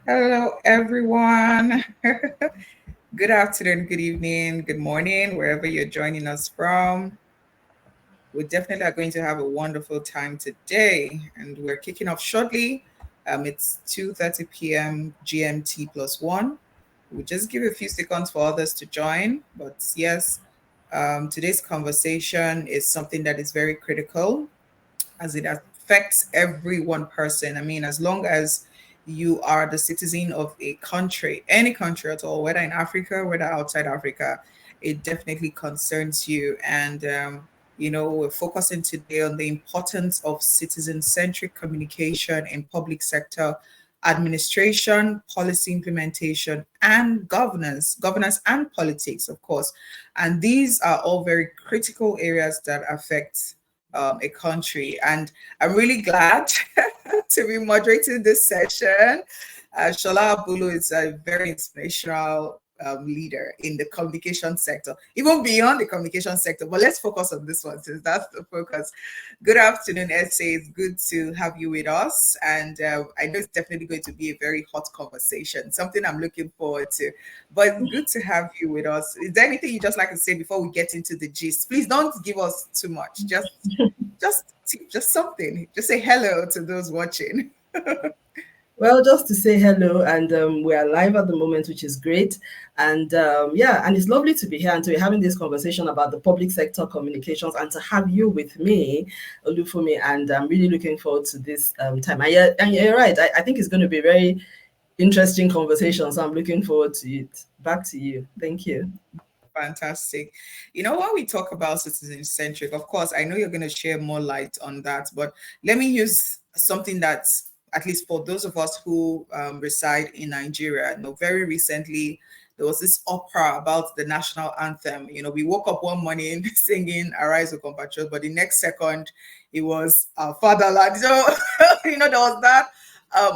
Hello, everyone. Good afternoon, good evening, good morning, wherever you're joining us from. We definitely are going to have a wonderful time today, and we're kicking off shortly. It's 2:30 p.m. GMT plus one. We'll just give a few seconds for others to join. But yes, today's conversation is something that is very critical as it affects every one person. I mean, as long as you are the citizen of a country, any country at all, whether in Africa, whether outside Africa, it definitely concerns you. And, we're focusing today on the importance of citizen centric communication in public sector administration, policy implementation, and governance and politics, of course. And these are all very critical areas that affect a country. And I'm really glad to be moderating this session. Sola Abulu is a very inspirational leader in the communication sector, even beyond the communication sector. But let's focus on this one since that's the focus. Good afternoon, SA. It's good to have you with us. And I know it's definitely going to be a very hot conversation, something I'm looking forward to. But good to have you with us. Is there anything you just like to say before we get into the gist? Please don't give us too much. Just something. Just say hello to those watching. Well, just to say hello, and we are live at the moment, which is great. And and it's lovely to be here and to be having this conversation about the public sector communications and to have you with me, Olufunmi. And I'm really looking forward to this time. And you're right. I think it's going to be a very interesting conversation. So I'm looking forward to it. Back to you. Thank you. Fantastic. When we talk about citizen centric, of course, I know you're going to share more light on that, but let me use something that's at least for those of us who reside in Nigeria. Very recently, there was this opera about the national anthem. We woke up one morning singing Arise, O Compatriots, but the next second, it was our fatherland. So, there was that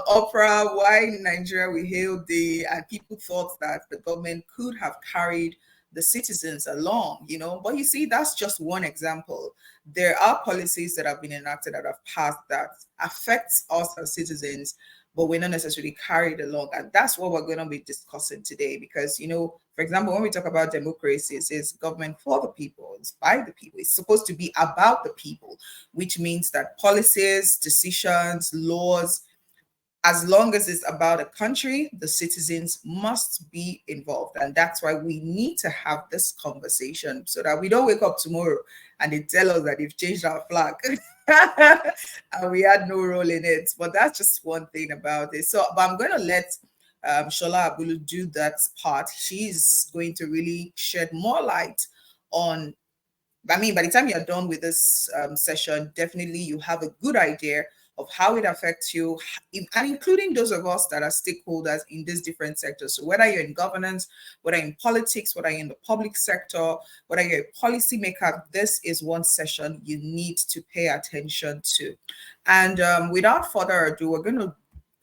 opera, Why in Nigeria We Hail Thee, and people thought that the government could have carried the citizens along, but you see, that's just one example. There are policies that have been enacted that have passed that affects us as citizens, but we're not necessarily carried along. And that's what we're going to be discussing today. Because, for example, when we talk about democracy, it's government for the people, it's by the people, it's supposed to be about the people, which means that policies, decisions, laws, as long as it's about a country, the citizens must be involved. And that's why we need to have this conversation so that we don't wake up tomorrow and they tell us that they've changed our flag and we had no role in it. But that's just one thing about it. So, but I'm going to let Sola Abulu do that part. She's going to really shed more light on, by the time you're done with this session, definitely you have a good idea of how it affects you, and including those of us that are stakeholders in these different sectors. So whether you're in governance, whether in politics, whether you're in the public sector, whether you're a policymaker, this is one session you need to pay attention to. And without further ado, we're going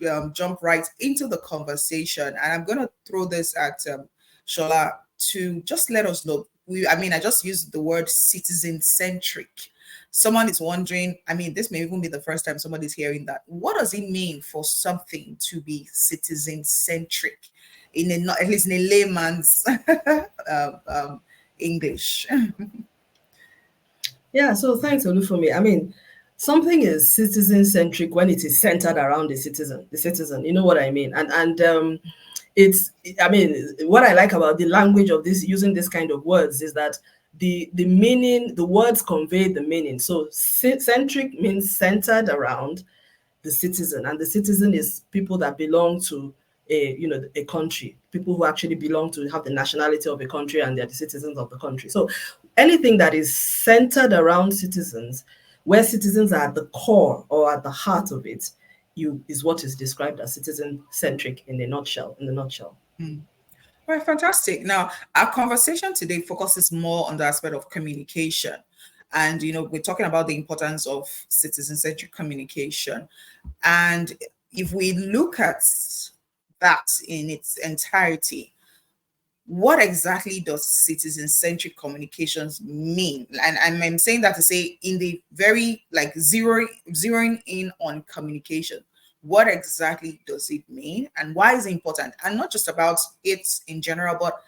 to jump right into the conversation. And I'm going to throw this at Shola to just let us know. I just used the word citizen-centric. Someone is wondering, this may even be the first time somebody's hearing that. What does it mean for something to be citizen-centric, at least in a layman's English? Yeah, so thanks, Olufunmi. Something is citizen-centric when it is centered around the citizen. You know what I mean? And what I like about the language of this, using this kind of words, is that the meaning, the words convey the meaning. So centric means centered around the citizen, and the citizen is people that belong to a country, people who actually belong to have the nationality of a country, and they're the citizens of the country. So anything that is centered around citizens, where citizens are at the core or at the heart of it, is what is described as citizen-centric in a nutshell. Mm. Right, fantastic. Now, our conversation today focuses more on the aspect of communication. And, we're talking about the importance of citizen-centric communication. And if we look at that in its entirety, what exactly does citizen-centric communications mean? And I'm saying that to say in the very zeroing in on communication. What exactly does it mean, and why is it important? And not just about it in general, but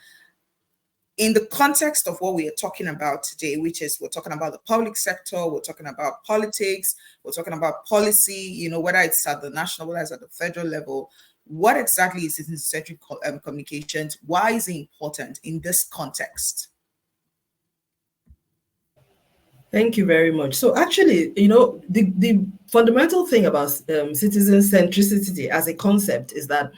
in the context of what we are talking about today, which is we're talking about the public sector, we're talking about politics, we're talking about policy, whether it's at the national, whether it's at the federal level. What exactly is citizen-centric communications? Why is it important in this context? Thank you very much. So actually, the fundamental thing about citizen centricity as a concept is that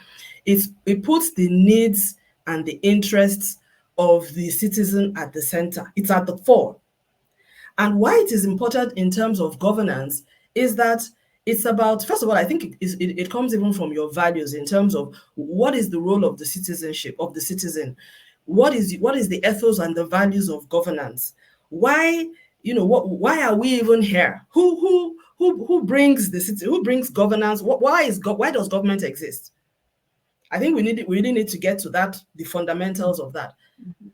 it puts the needs and the interests of the citizen at the center. It's at the fore. And why it is important in terms of governance is that it's about, first of all, I think it comes even from your values in terms of what is the role of the citizenship, of the citizen. What is the ethos and the values of governance? Why, why are we even here? Who brings the city? Who brings governance? Why does government exist? I think we really need to get to that, the fundamentals of that.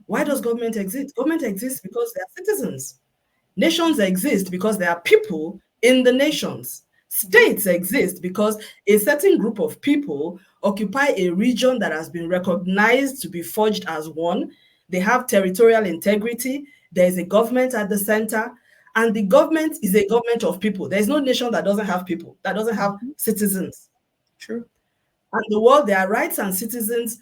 Why does government exist? Government exists because they are citizens. Nations exist because there are people in the nations. States exist because a certain group of people occupy a region that has been recognized to be forged as one. They have territorial integrity. There is a government at the center, and the government is a government of people. There is no nation that doesn't have people, that doesn't have citizens. True. And the world, there are rights and citizens,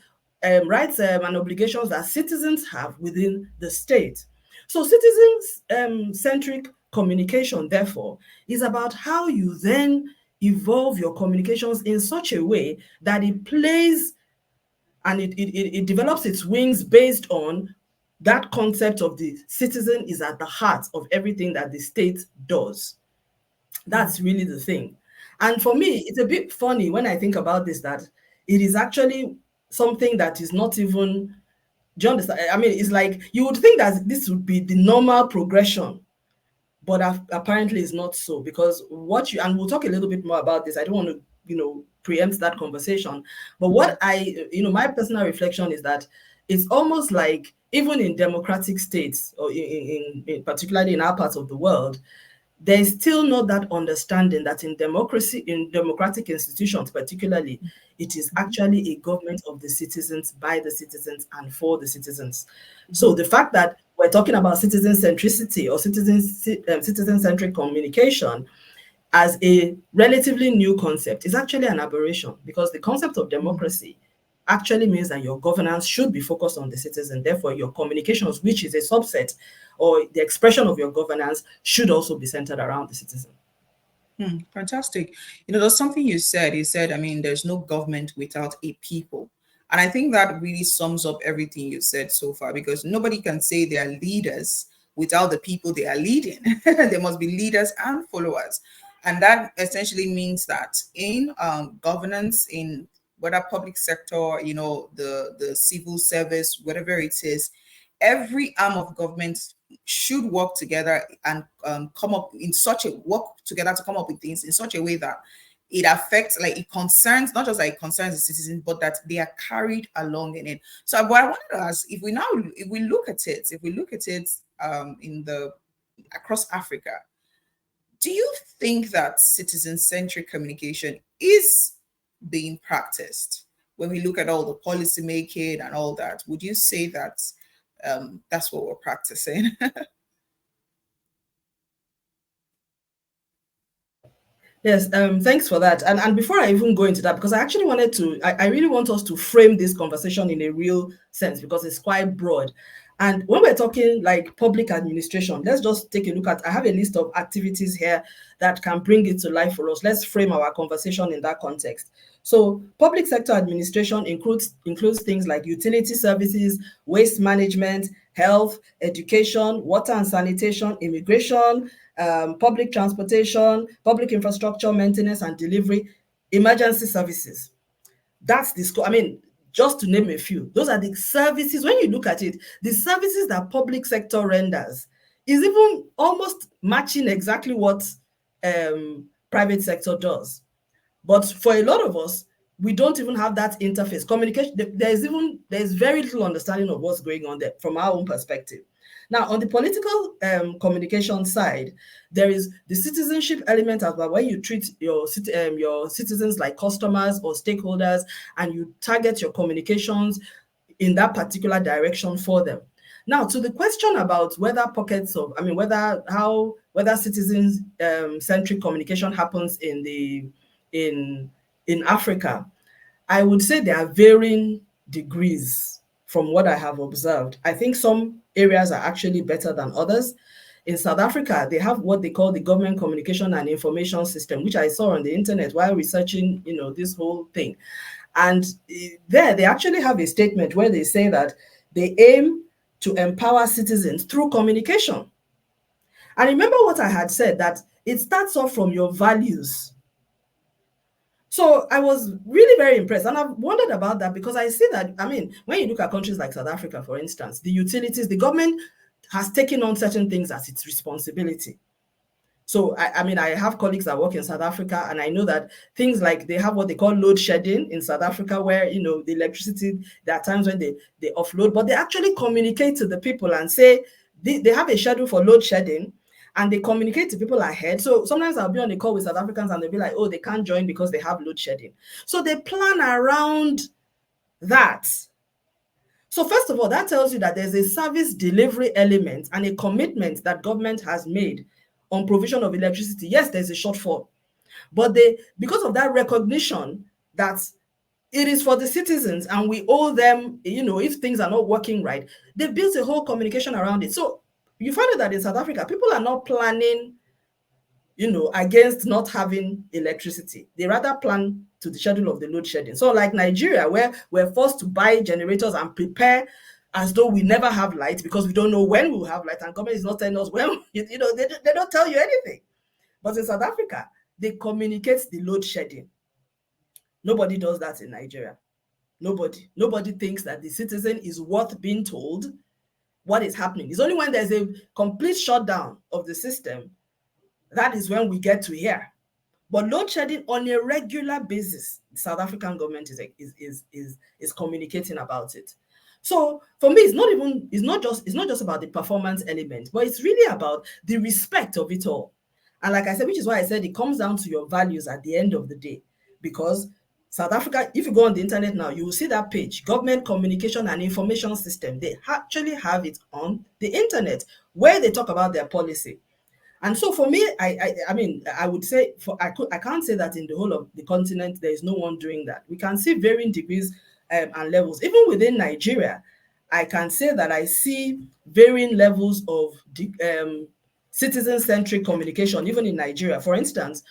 rights and obligations that citizens have within the state. So citizen-centric communication, therefore, is about how you then evolve your communications in such a way that it plays and it develops its wings based on that concept of the citizen is at the heart of everything that the state does. That's really the thing. And for me, it's a bit funny when I think about this, that it is actually something that is not even, do you understand? I mean, it's like you would think that this would be the normal progression, but apparently it's not so, because and we'll talk a little bit more about this. I don't want to, preempt that conversation. But what my personal reflection is that it's almost like even in democratic states, or in particularly in our parts of the world, there is still not that understanding that in democracy, in democratic institutions particularly, it is actually a government of the citizens, by the citizens, and for the citizens. So the fact that we're talking about citizen centricity or citizen-centric communication as a relatively new concept is actually an aberration, because the concept of democracy actually means that your governance should be focused on the citizen. Therefore, your communications, which is a subset or the expression of your governance, should also be centered around the citizen. Fantastic. There's something you said. You said, there's no government without a people. And I think that really sums up everything you said so far, because nobody can say they are leaders without the people they are leading. There must be leaders and followers. And that essentially means that in governance, in whether public sector, the civil service, whatever it is, every arm of government should work together and work together to come up with things in such a way that it affects, like it concerns, not just like it concerns the citizens, but that they are carried along in it. So what I wanted to ask, if we look at it across Africa, do you think that citizen-centric communication is being practiced? When we look at all the policy making and all that, would you say that that's what we're practicing? Yes, thanks for that. And before I even go into that, because I actually I really want us to frame this conversation in a real sense, because it's quite broad. And when we're talking like public administration, let's just take a look at, I have a list of activities here that can bring it to life for us. Let's frame our conversation in that context. So public sector administration includes things like utility services, waste management, health, education, water and sanitation, immigration, public transportation, public infrastructure maintenance and delivery, emergency services. That's the scope. I mean, just to name a few, those are the services. When you look at it, the services that public sector renders is even almost matching exactly what private sector does. But for a lot of us, we don't even have that interface. Communication, there's very little understanding of what's going on there from our own perspective. Now, on the political communication side, there is the citizenship element as well, where you treat your citizens like customers or stakeholders, and you target your communications in that particular direction for them. Now, to the question about whether whether citizens centric communication happens in Africa, I would say there are varying degrees from what I have observed. I think some areas are actually better than others. In South Africa, they have what they call the Government Communication and Information System, which I saw on the internet while researching, this whole thing. And there, they actually have a statement where they say that they aim to empower citizens through communication. And remember what I had said, that it starts off from your values. So I was really very impressed, and I've wondered about that because I see that, when you look at countries like South Africa, for instance, the utilities, the government has taken on certain things as its responsibility. So, I have colleagues that work in South Africa, and I know that things like they have what they call load shedding in South Africa, where, the electricity, there are times when they offload, but they actually communicate to the people and say they have a schedule for load shedding, and they communicate to people ahead. So sometimes I'll be on a call with South Africans and they'll be like, oh, they can't join because they have load shedding. So they plan around that. So first of all, that tells you that there's a service delivery element and a commitment that government has made on provision of electricity. Yes, there's a shortfall, but because of that recognition that it is for the citizens and we owe them, if things are not working right, they built a whole communication around it. So you find out that in South Africa, people are not planning, against not having electricity. They rather plan to the schedule of the load shedding. So like Nigeria, where we're forced to buy generators and prepare as though we never have light because we don't know when we'll have light, and government is not telling us when, they don't tell you anything. But in South Africa, they communicate the load shedding. Nobody does that in Nigeria. Nobody thinks that the citizen is worth being told what is happening. It's only when there's a complete shutdown of the system that is when we get to hear. But load shedding on a regular basis, the South African government is communicating about it. So for me, it's not just about the performance element, but it's really about the respect of it all. And like I said, which is why I said it comes down to your values at the end of the day. Because South Africa, if you go on the internet now, you will see that page, Government Communication and Information System. They actually have it on the internet where they talk about their policy. And so for me, I would say I can't say that in the whole of the continent there is no one doing that. We can see varying degrees and levels. Even within Nigeria, I can say that I see varying levels of citizen-centric communication, even in Nigeria. For instance,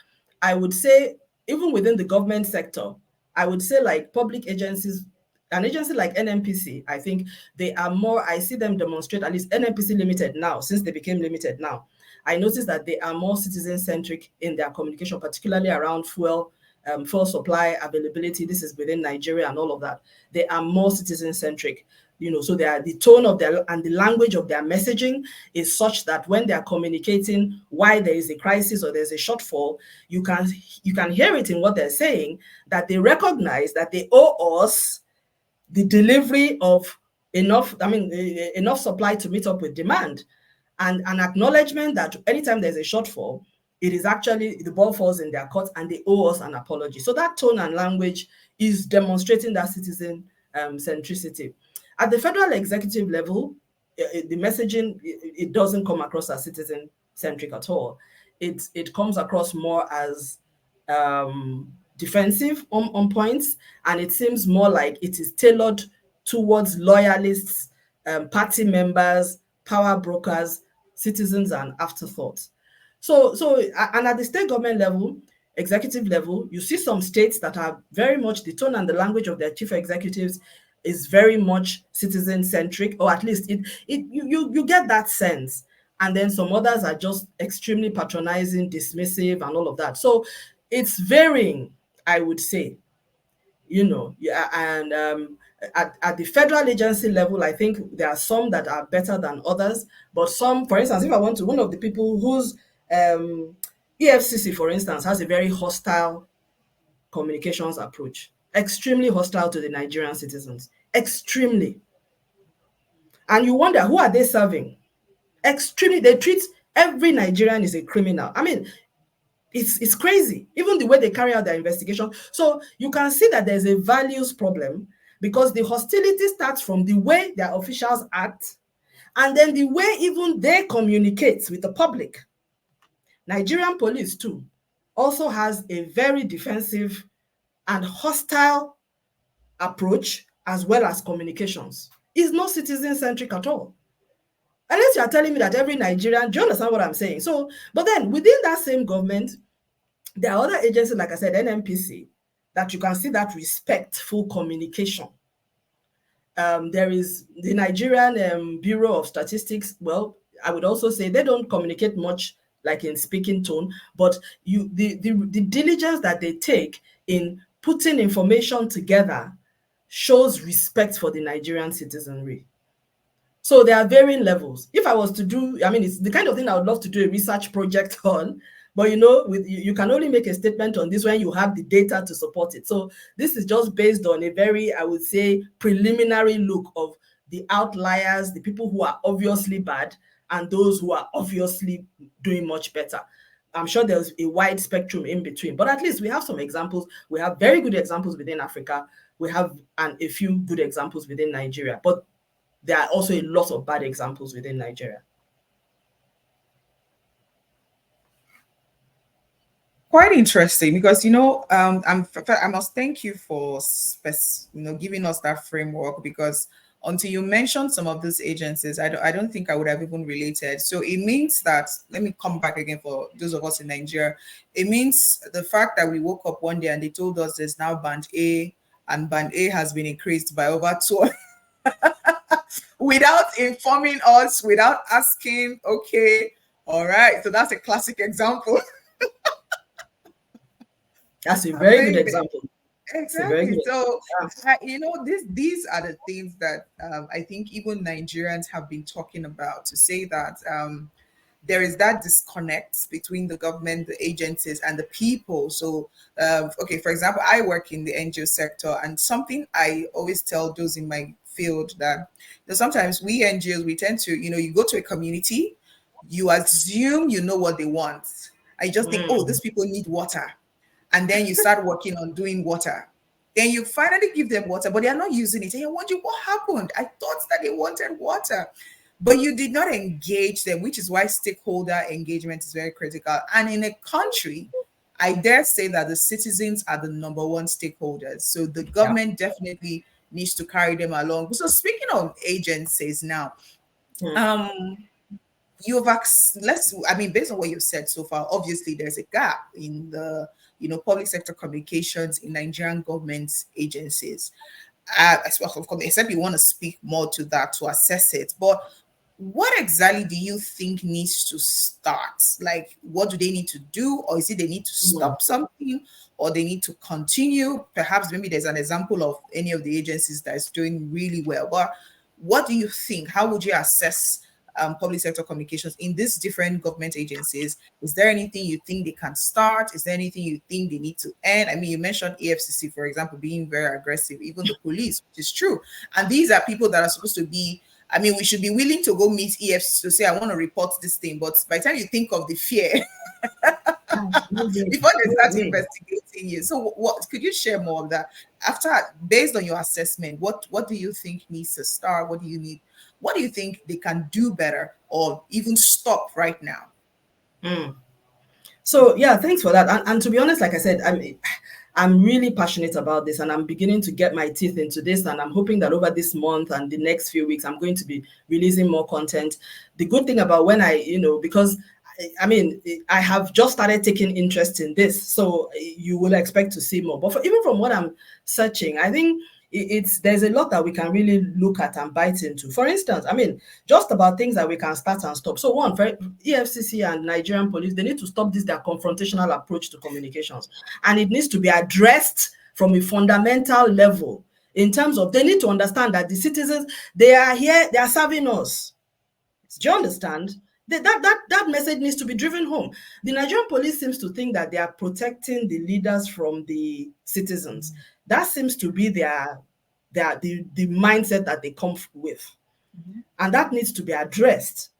I would say even within the government sector, I would say like public agencies, an agency like NNPC, I think they are more, I see them demonstrate, at least NNPC Limited now, since they became limited now, I noticed that they are more citizen-centric in their communication, particularly around fuel supply availability. This is within Nigeria and all of that. They are more citizen-centric. So the tone of their and the language of their messaging is such that when they are communicating why there is a crisis or there's a shortfall, you can hear it in what they're saying, that they recognize that they owe us the delivery of enough supply to meet up with demand, and an acknowledgement that anytime there's a shortfall, it is actually the ball falls in their court and they owe us an apology. So that tone and language is demonstrating that citizen centricity. At the federal executive level, the messaging, it doesn't come across as citizen-centric at all. It comes across more as defensive on points, and it seems more like it is tailored towards loyalists, party members, power brokers, citizens, and afterthoughts. And at the state government level, executive level, you see some states that are very much, the tone and the language of their chief executives is very much citizen-centric, or at least you get that sense. And then some others are just extremely patronizing, dismissive, and all of that. So it's varying, I would say, and at the federal agency level, I think there are some that are better than others. But some, for instance, if I want to, one of the people whose EFCC, for instance, has a very hostile communications approach, extremely hostile to the Nigerian citizens, extremely. And you wonder, who are they serving? extremely, they treat every Nigerian is a criminal. I mean, it's crazy, even the way they carry out their investigation. So you can see that there's a values problem, because the hostility starts from the way their officials act, and then the way even they communicate with the public. Nigerian police too also has a very defensive and hostile approach, as well as communications. It's not citizen-centric at all. Unless you are telling me that every Nigerian, do you understand what I'm saying? So, but then within that same government, there are other agencies, like I said, NNPC, that you can see that respectful communication. There is the Nigerian Bureau of Statistics. Well, I would also say they don't communicate much, like in speaking tone, but the diligence that they take in putting information together shows respect for the Nigerian citizenry. So there are varying levels. If I was to do, I mean, it's the kind of thing I would love to do a research project on, but you can only make a statement on this when you have the data to support it. So this is just based on a very, I would say, preliminary look of the outliers, the people who are obviously bad, and those who are obviously doing much better. I'm sure there's a wide spectrum in between, but at least we have some examples. We have very good examples within Africa. We have a few good examples within Nigeria, but there are also a lot of bad examples within Nigeria. Quite interesting, because I must thank you for giving us that framework, because until you mentioned some of these agencies, I don't think I would have even related. So it means that, let me come back again for those of us in Nigeria. It means the fact that we woke up one day and they told us there's now band A, and band A has been increased by over 2 without informing us, without asking. Okay, all right. So that's a classic example. That's a very good example. Exactly. So, these are the things that I think even Nigerians have been talking about, to say that there is that disconnect between the government, the agencies, and the people. So, okay, for example, I work in the NGO sector, and something I always tell those in my field that sometimes we NGOs, we tend to, you go to a community, you assume you know what they want. I just think, oh, these people need water. And then you start working on doing water. Then you finally give them water, but they are not using it. And you wonder, what happened? I thought that they wanted water, but you did not engage them, which is why stakeholder engagement is very critical. And in a country, I dare say that the citizens are the number one stakeholders. So the government definitely needs to carry them along. So speaking of agencies now, based on what you've said so far, obviously there's a gap in the public sector communications in Nigerian government agencies. Except you want to speak more to that to assess it. But what exactly do you think needs to start? Like, what do they need to do? Or is it they need to stop something, or they need to continue? Perhaps maybe there's an example of any of the agencies that is doing really well. But what do you think? How would you assess public sector communications in these different government agencies? Is there anything you think they can start? Is there anything you think they need to end? I mean, you mentioned EFCC, for example, being very aggressive, even the police, which is true. And these are people that are supposed to be, I mean, we should be willing to go meet EFCC to say, I want to report this thing. But by the time you think of the fear, before they start investigating you. So what could you share more of that? Based on your assessment, what do you think needs to start? What do you think they can do better, or even stop right now? So yeah, thanks for that. And to be honest, like I said, I'm really passionate about this, and I'm beginning to get my teeth into this, and I'm hoping that over this month and the next few weeks, I'm going to be releasing more content. The good thing about when because I have just started taking interest in this, so you will expect to see more. But even from what I'm searching, I think there's a lot that we can really look at and bite into. For instance, just about things that we can start and stop. So one, for EFCC and Nigerian police, they need to stop their confrontational approach to communications. And it needs to be addressed from a fundamental level, in terms of they need to understand that the citizens, they are here, they are serving us. Do you understand? That message needs to be driven home. The Nigerian police seems to think that they are protecting the leaders from the citizens. That seems to be the mindset that they come with. And that needs to be addressed.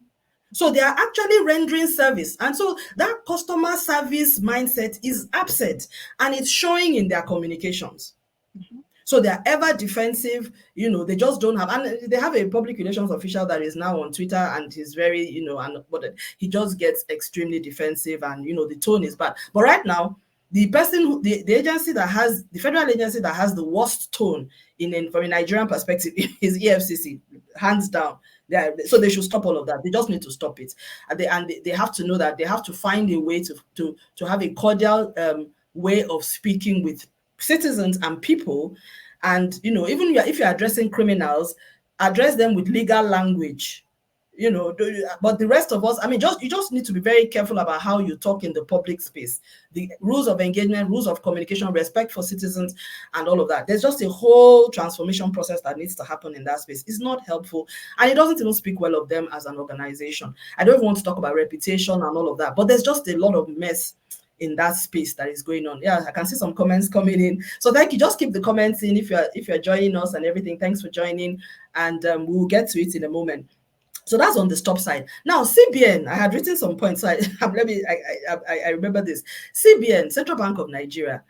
So they are actually rendering service. And so that customer service mindset is absent, and it's showing in their communications. So they're ever defensive, they just don't have, and they have a public relations official that is now on Twitter, and he's very, and but he just gets extremely defensive, and the tone is bad. But right now, the person the agency that has the federal agency that has the worst tone from a Nigerian perspective is EFCC, hands down. So they should stop all of that. They just need to stop it, and they have to know that they have to find a way to have a cordial way of speaking with citizens and people. And even if you're addressing criminals, address them with legal language. But the rest of us, you just need to be very careful about how you talk in the public space. The rules of engagement, rules of communication, respect for citizens, and all of that. There's just a whole transformation process that needs to happen in that space. It's not helpful, and it doesn't even speak well of them as an organization. I don't even want to talk about reputation and all of that, but there's just a lot of mess in that space that is going on. Yeah, I can see some comments coming in. So thank you. Just keep the comments in if you're joining us and everything. Thanks for joining, and we'll get to it in a moment. So that's on the stop side. Now, CBN, I had written some points. So I remember this. CBN, Central Bank of Nigeria,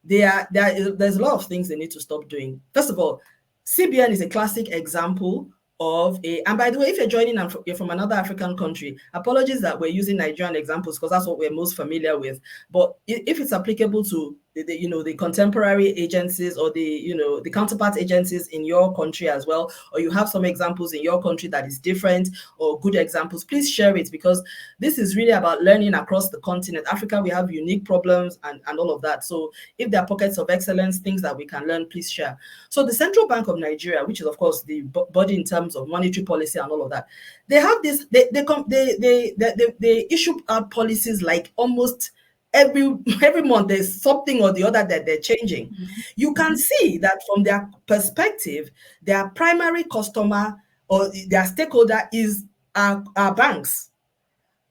there's a lot of things they need to stop doing. First of all, CBN is a classic example of and by the way, if you're joining and you're from another African country, apologies that we're using Nigerian examples because that's what we're most familiar with. But if it's applicable to the contemporary agencies or the counterpart agencies in your country as well, or you have some examples in your country that is different or good examples, please share it, because this is really about learning across the continent. Africa, we have unique problems and all of that. So if there are pockets of excellence, things that we can learn, please share. So the Central Bank of Nigeria, which is of course the body in terms of monetary policy and all of that, they have this, they issue out policies like almost every month. There's something or the other that they're changing. You can see that from their perspective, their primary customer or their stakeholder is our banks.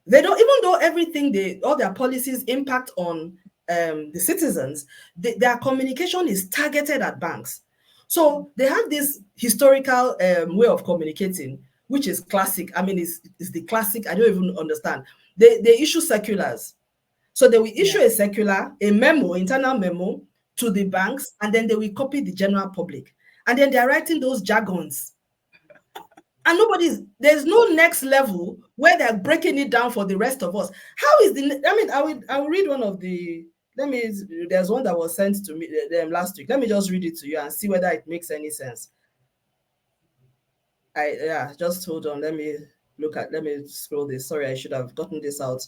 They don't, even though all their policies impact on the citizens, their communication is targeted at banks. So they have this historical way of communicating, which is classic. It's the classic. I don't even understand. They issue circulars. So they will issue a circular, a memo, internal memo to the banks, and then they will copy the general public. And then they're writing those jargons. And there's no next level where they're breaking it down for the rest of us. How is I will read one of the, there's one that was sent to me last week. Let me just read it to you and see whether it makes any sense. Just hold on. Let me scroll this. Sorry, I should have gotten this out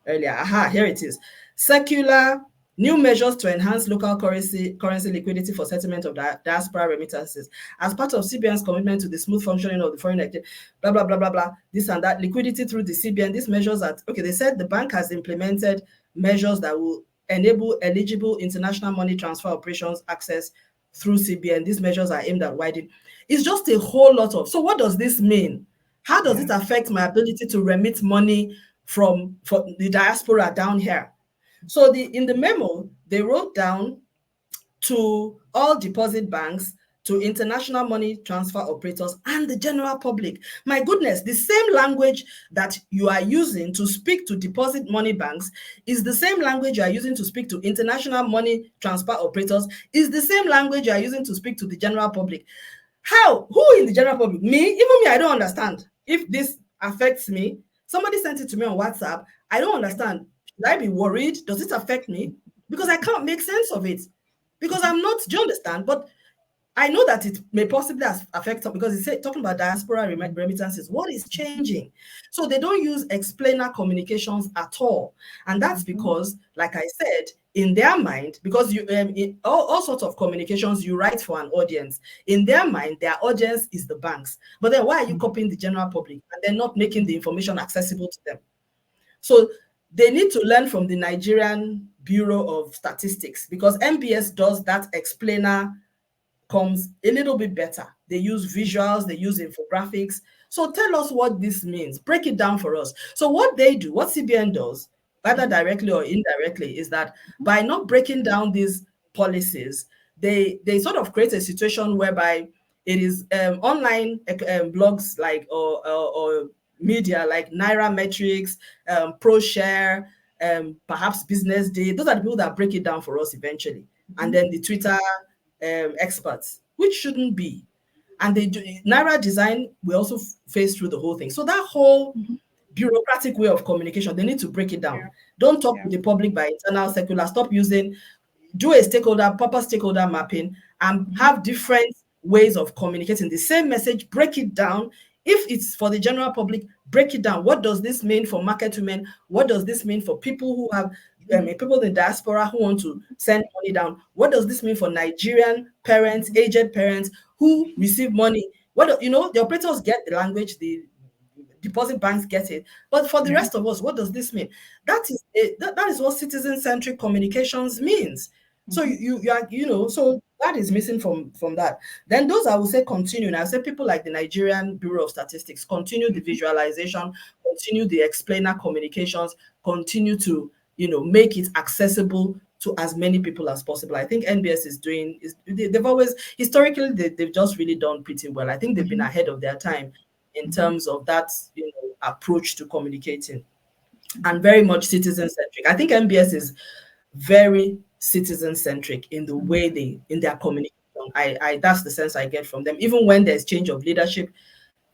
earlier. Here it is. Circular, new measures to enhance local currency liquidity for settlement of diaspora remittances. As part of CBN's commitment to the smooth functioning of the foreign exchange, blah, blah, blah, blah, blah, this and that, liquidity through the CBN. These measures they said the bank has implemented measures that will enable eligible international money transfer operations access through CBN. These measures are aimed at widening. It's just a whole lot of, so what does this mean? How does it affect my ability to remit money from the diaspora down here? So in the memo, they wrote down to all deposit banks, to international money transfer operators, and the general public. My goodness, the same language that you are using to speak to deposit money banks is the same language you are using to speak to international money transfer operators, is the same language you are using to speak to the general public. How? Who in the general public? Me? Even me, I don't understand. If this affects me, somebody sent it to me on WhatsApp, I don't understand. Should I be worried? Does it affect me? Because I can't make sense of it. Because I'm not, do you understand? But I know that it may possibly affect them, because it's talking about diaspora remittances. What is changing? So they don't use explainer communications at all. And that's because, like I said, in their mind, because you in all sorts of communications you write for an audience, in their mind, their audience is the banks. But then why are you copying the general public and then not making the information accessible to them? So they need to learn from the Nigerian Bureau of Statistics, because MBS does that explainer comes a little bit better. They use visuals, they use infographics. So tell us what this means. Break it down for us. So what they do, what CBN does, either directly or indirectly, is that by not breaking down these policies, they sort of create a situation whereby it is online blogs like or media like Nairametrics, ProShare, perhaps Business Day. Those are the people that break it down for us eventually. And then the Twitter experts, which shouldn't be. And they do Naira design, we also face through the whole thing. So that whole bureaucratic way of communication, they need to break it down. Yeah. Don't talk Yeah. to the public by internal circular. Stop using, do a proper stakeholder mapping, and have different ways of communicating the same message. Break it down. If it's for the general public, break it down. What does this mean for market women? What does this mean for people who have people in the diaspora who want to send money down? What does this mean for Nigerian parents, aged parents who receive money? What, the operators get the language, the deposit banks get it, but for the Yeah. rest of us, what does this mean? That is what citizen-centric communications means. So you are, so that is missing from that. Then those, I would say, continue. And I say people like the Nigerian Bureau of Statistics continue the visualization, continue the explainer communications, continue to make it accessible to as many people as possible. I think NBS is doing they've always historically they've just really done pretty well. I think they've been ahead of their time in terms of that approach to communicating, and very much citizen-centric. I think MBS is very citizen-centric in the way in their communication. I That's the sense I get from them. Even when there's change of leadership,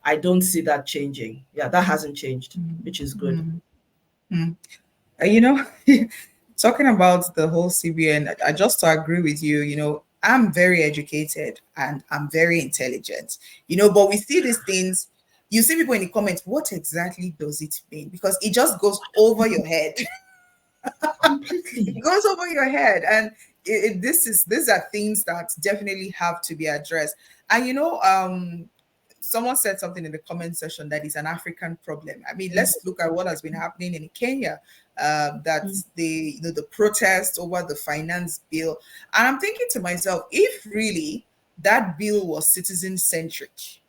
I don't see that changing. Yeah, that hasn't changed, which is good. You know, talking about the whole CBN, I just to agree with you, I'm very educated and I'm very intelligent, but we see these things. You see people in the comments, what exactly does it mean? Because it just goes over your head. Completely. It goes over your head. And these are things that definitely have to be addressed. And someone said something in the comment section that is an African problem. I mean, let's look at what has been happening in Kenya. That the protest over the finance bill, and I'm thinking to myself, if really that bill was citizen-centric,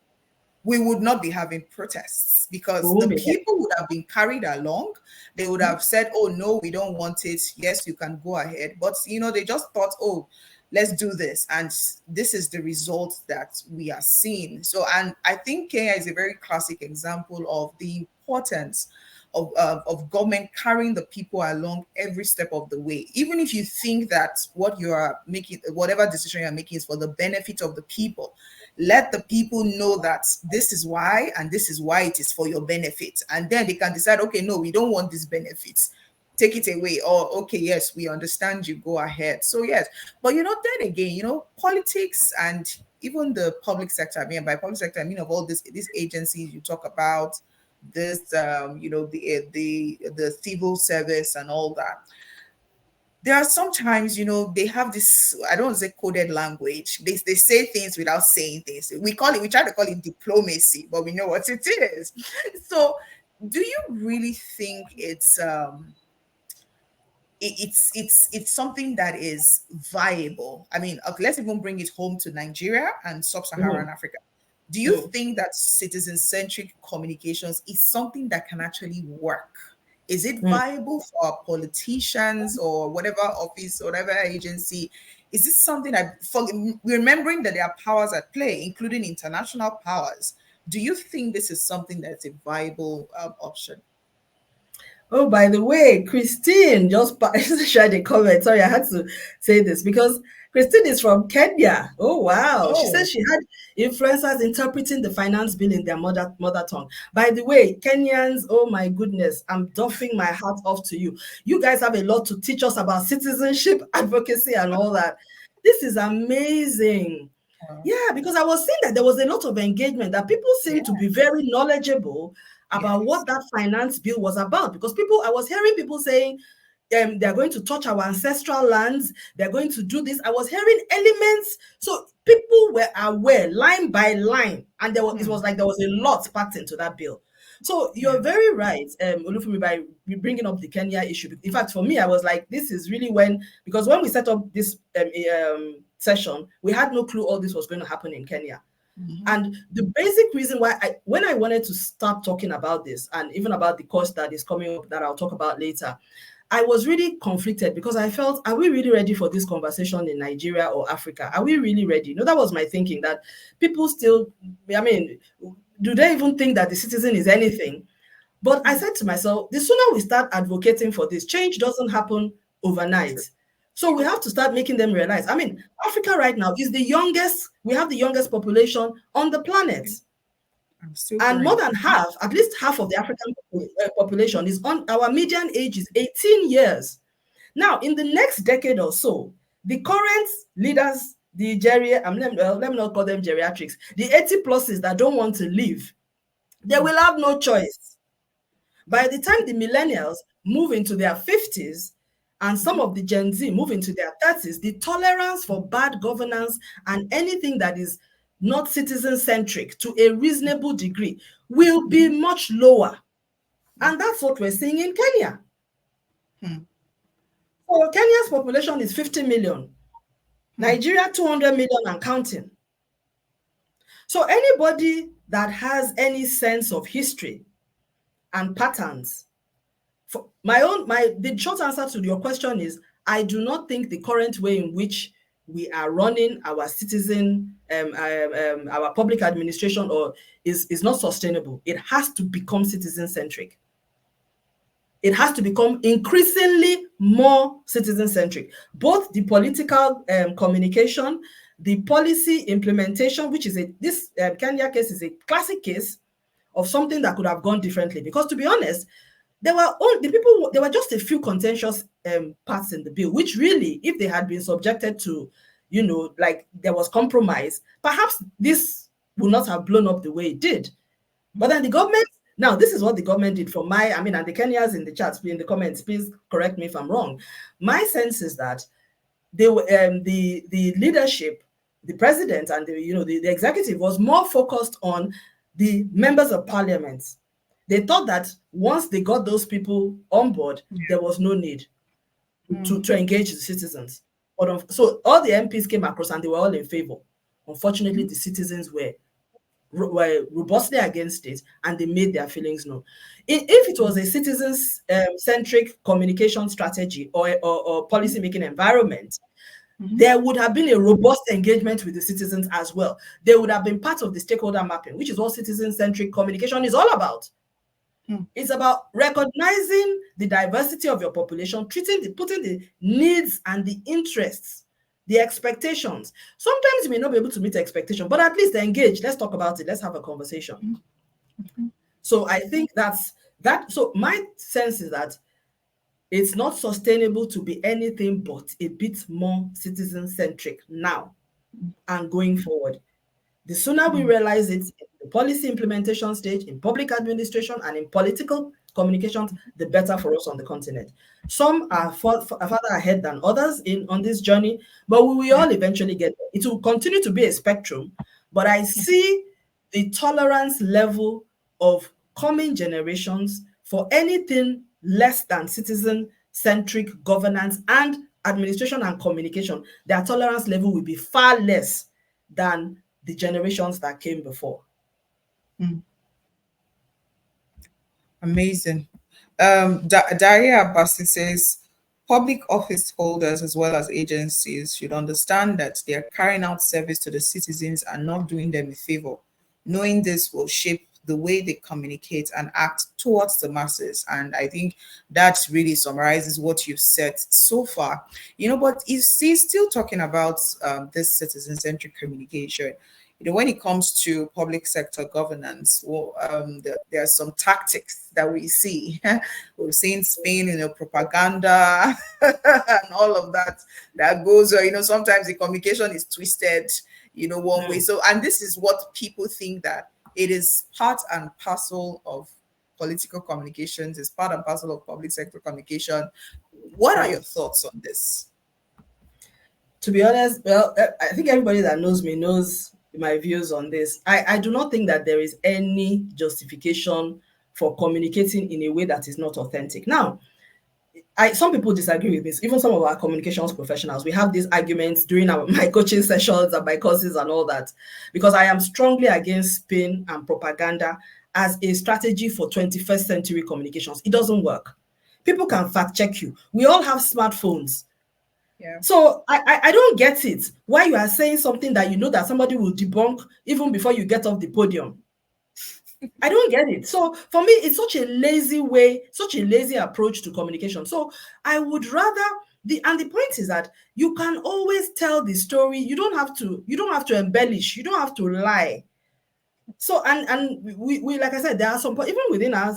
we would not be having protests, because the people would have been carried along. They would have said, oh no, we don't want it. Yes, you can go ahead. But they just thought, oh, let's do this, and this is the result that we are seeing. So, and I think Kenya is a very classic example of the importance of government carrying the people along every step of the way. Even if you think that what you are making, whatever decision you're making, is for the benefit of the people, let the people know that this is why, and this is why it is for your benefit. And then they can decide, okay, no, we don't want these benefits, take it away. Or, okay, yes, we understand you, go ahead. So yes, but then again, politics and even the public sector, I mean, by public sector, I mean of all these agencies you talk about, this the civil service and all that. There are sometimes, they have this, I don't want to say coded language. They say things without saying things. We try to call it diplomacy, but we know what it is. So do you really think it's something that is viable? I mean, let's even bring it home to Nigeria and sub-Saharan Africa. Do you think that citizen-centric communications is something that can actually work? Is it viable for our politicians or whatever office, whatever agency? Is this something remembering that there are powers at play, including international powers? Do you think this is something that's a viable option? Oh, by the way, Christine just shared a comment. Sorry, I had to say this because Christine is from Kenya. Oh, wow. She said she had influencers interpreting the finance bill in their mother tongue. By the way, Kenyans, oh my goodness, I'm doffing my hat off to you. You guys have a lot to teach us about citizenship, advocacy, and all that. This is amazing. Yeah, because I was seeing that there was a lot of engagement, that people seem to be very knowledgeable about what that finance bill was about. Because I was hearing people saying they're going to touch our ancestral lands, they're going to do this. I was hearing elements. So people were aware line by line. And it was like there was a lot packed into that bill. So you're very right, Olufunmi, by bringing up the Kenya issue. In fact, for me, I was like, this is really because when we set up this session, we had no clue all this was going to happen in Kenya. And the basic reason why when I wanted to start talking about this, and even about the course that is coming up that I'll talk about later, I was really conflicted because I felt, are we really ready for this conversation in Nigeria or Africa? Are we really ready? That was my thinking, that people still, I mean, do they even think that the citizen is anything? But I said to myself, the sooner we start advocating for this, change doesn't happen overnight. True. So we have to start making them realize. I mean, Africa right now is the youngest, we have the youngest population on the planet. I'm still And more growing. than half, at least half of the African population is on, our median age is 18 years. Now, in the next decade or so, the current leaders, the let me not call them geriatrics, the 80 pluses that don't want to leave, they will have no choice. By the time the millennials move into their 50s and some of the Gen Z move into their 30s, the tolerance for bad governance and anything that is not citizen-centric to a reasonable degree will be much lower. And that's what we're seeing in Kenya. So Kenya's population is 50 million. Nigeria, 200 million and counting. So anybody that has any sense of history and patterns, the short answer to your question is, I do not think the current way in which we are running our our public administration is not sustainable. It has to become citizen-centric. It has to become increasingly more citizen-centric. Both the political communication, the policy implementation, which is this Kenya case is a classic case of something that could have gone differently. Because to be honest, there were just a few contentious parts in the bill, which really, if they had been subjected to, like there was compromise, perhaps this would not have blown up the way it did. But then the government, now this is what the government did and the Kenyans in the chats, in the comments, please correct me if I'm wrong. My sense is that they were the leadership, the president and the executive was more focused on the members of parliament. They thought that once they got those people on board, there was no need to engage the citizens. So all the MPs came across and they were all in favor. Unfortunately, the citizens were robustly against it and they made their feelings known. If it was a citizen-centric communication strategy or policy-making environment, there would have been a robust engagement with the citizens as well. They would have been part of the stakeholder mapping, which is what citizen-centric communication is all about. It's about recognizing the diversity of your population, putting the needs and the interests, the expectations. Sometimes you may not be able to meet the expectation, but at least engage. Let's talk about it. Let's have a conversation. So I think that's that. So my sense is that it's not sustainable to be anything but a bit more citizen-centric now and going forward. The sooner we realize it in the policy implementation stage, in public administration, and in political communications, the better for us on the continent. Some are further ahead than others on this journey, but we will all eventually get there. It will continue to be a spectrum, but I see the tolerance level of coming generations for anything less than citizen-centric governance and administration and communication. Their tolerance level will be far less than the generations that came before. Amazing. Daria Abbasi says, public office holders as well as agencies should understand that they are carrying out service to the citizens and not doing them a favor. Knowing this will shape the way they communicate and act towards the masses. And I think that really summarizes what you've said so far. But he's still talking about this citizen-centric communication. When it comes to public sector governance, there are some tactics that we see. We've seen Spain, propaganda and all of that goes, sometimes the communication is twisted, one way. So, and this is what people think, that it is part and parcel of political communications, it's part and parcel of public sector communication. What are your thoughts on this? To be honest, well, I think everybody that knows me knows my views on this. I do not think that there is any justification for communicating in a way that is not authentic. Now, some people disagree with this. Even some of our communications professionals, we have these arguments during my coaching sessions and my courses and all that, because I am strongly against spin and propaganda as a strategy for 21st century communications. It doesn't work. People can fact check you. We all have smartphones. Yeah. So I don't get it. Why you are saying something that you know that somebody will debunk even before you get off the podium. I don't get it. So for me, it's such a lazy way, such a lazy approach to communication. So I would rather the point is that you can always tell the story. You don't have to embellish, you don't have to lie. So we like I said, there are some even within our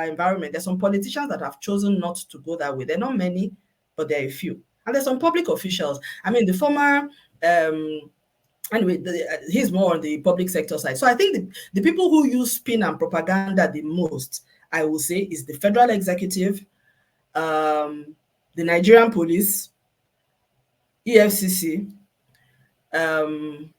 environment, there's some politicians that have chosen not to go that way. They're not many, but there are a few. And there's some public officials. I mean, the former anyway, he's more on the public sector side. So I think the people who use spin and propaganda the most, I will say, is the federal executive, the Nigerian police, EFCC, um,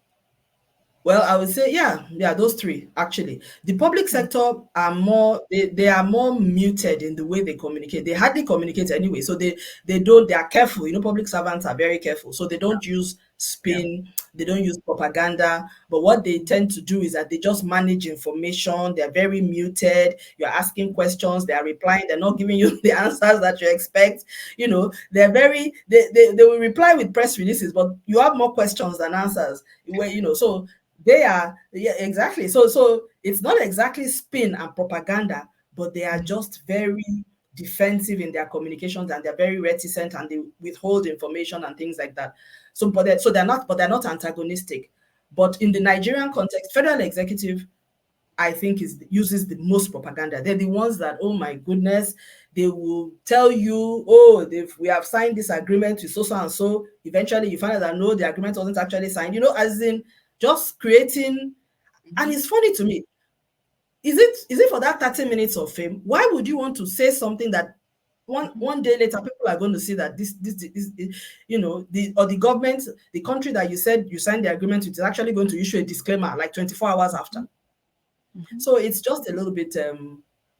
well, I would say, yeah, those three actually. The public sector are more they are more muted in the way they communicate. They hardly communicate anyway, so they are careful. Public servants are very careful, so they don't use Yeah. spin, they don't use propaganda. But what they tend to do is that they just manage information. They're very muted. You're asking questions, they are replying. They're not giving you the answers that you expect. They're they will reply with press releases, but you have more questions than answers. So they are, yeah, exactly. So it's not exactly spin and propaganda, but they are just very defensive in their communications, and they're very reticent, and they withhold information and things like that. They're not antagonistic. But in the Nigerian context, federal executive, I think, uses the most propaganda. They're the ones that, oh my goodness, they will tell you, oh, we have signed this agreement with so and so. Eventually, you find out that no, the agreement wasn't actually signed. As in just creating. And it's funny to me. Is it for that 30 minutes of fame? Why would you want to say something that one day later people are going to see that this the government, the country that you said you signed the agreement with, is actually going to issue a disclaimer like 24 hours after? So it's just a little bit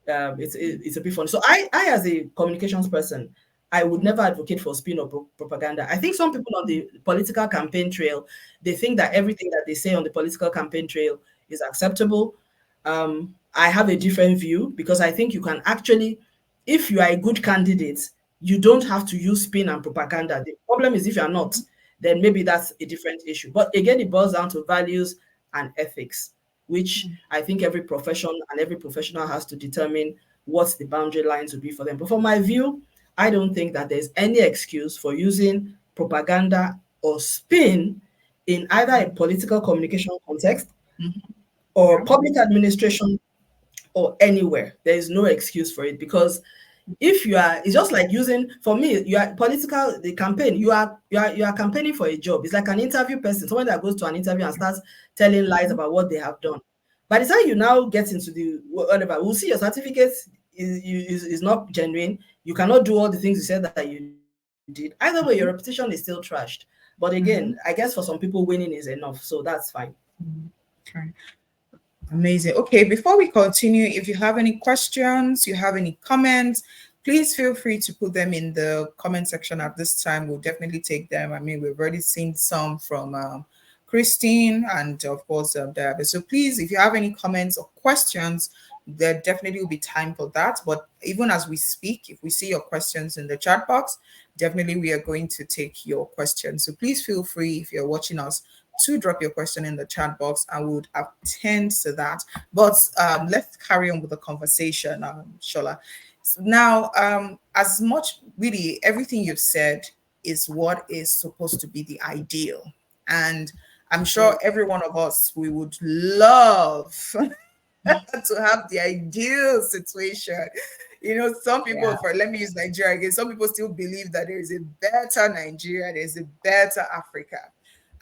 it's a bit funny. So I as a communications person, I would never advocate for spin or propaganda. I think some people on the political campaign trail, they think that everything that they say on the political campaign trail is acceptable. I have a different view, because I think you can actually, if you are a good candidate, you don't have to use spin and propaganda. The problem is if you are not, then maybe that's a different issue. But again, it boils down to values and ethics, which I think every profession and every professional has to determine what the boundary lines would be for them. But from my view, I don't think that there's any excuse for using propaganda or spin in either a political communication context or Yeah. public administration or anywhere. There is no excuse for it, because if you are, it's just like using, for me, you are political, the campaign, you are campaigning for a job. It's like an interview person, someone that goes to an interview and starts telling lies about what they have done. By the time you now get into the whatever, we'll see your certificate is not genuine. You cannot do all the things you said that you did. Either way, your reputation is still trashed. But again, I guess for some people, winning is enough, so that's fine. Okay. Amazing. Okay, before we continue, if you have any questions, you have any comments, please feel free to put them in the comment section at this time. We'll definitely take them. I mean, we've already seen some from Christine and, of course, Diabet. So please, if you have any comments or questions, there definitely will be time for that. But even as we speak, if we see your questions in the chat box, definitely we are going to take your questions. So please feel free, if you're watching us, to drop your question in the chat box, and we would attend to that. But let's carry on with the conversation, Shola. So now, as much, really, everything you've said is what is supposed to be the ideal. And I'm sure every one of us, we would love to have the ideal situation. Some people, Yeah. let me use Nigeria again, some people still believe that there is a better Nigeria, there's a better Africa.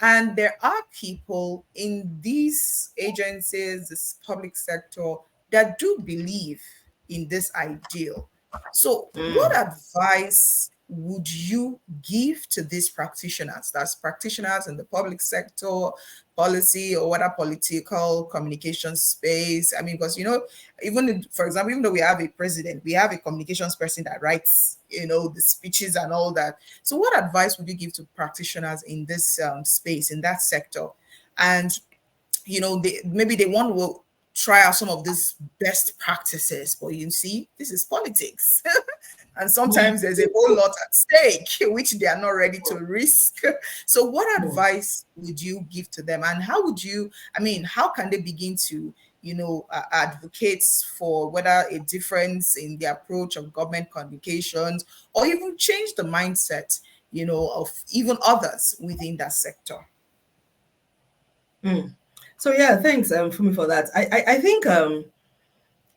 And there are people in these agencies, this public sector, that do believe in this ideal. So, what Mm. advice would you give to these practitioners? That's practitioners in the public sector, policy, or whether political communication space. I mean, because for example, even though we have a president, we have a communications person that writes, the speeches and all that. So, what advice would you give to practitioners in this space, in that sector? And maybe they want to try out some of these best practices, but you see, this is politics. And sometimes there's a whole lot at stake, which they are not ready to risk. So what advice would you give to them? And how can they begin to, advocates for whether a difference in the approach of government communications, or even change the mindset, of even others within that sector? So yeah, thanks Fumi for that. I think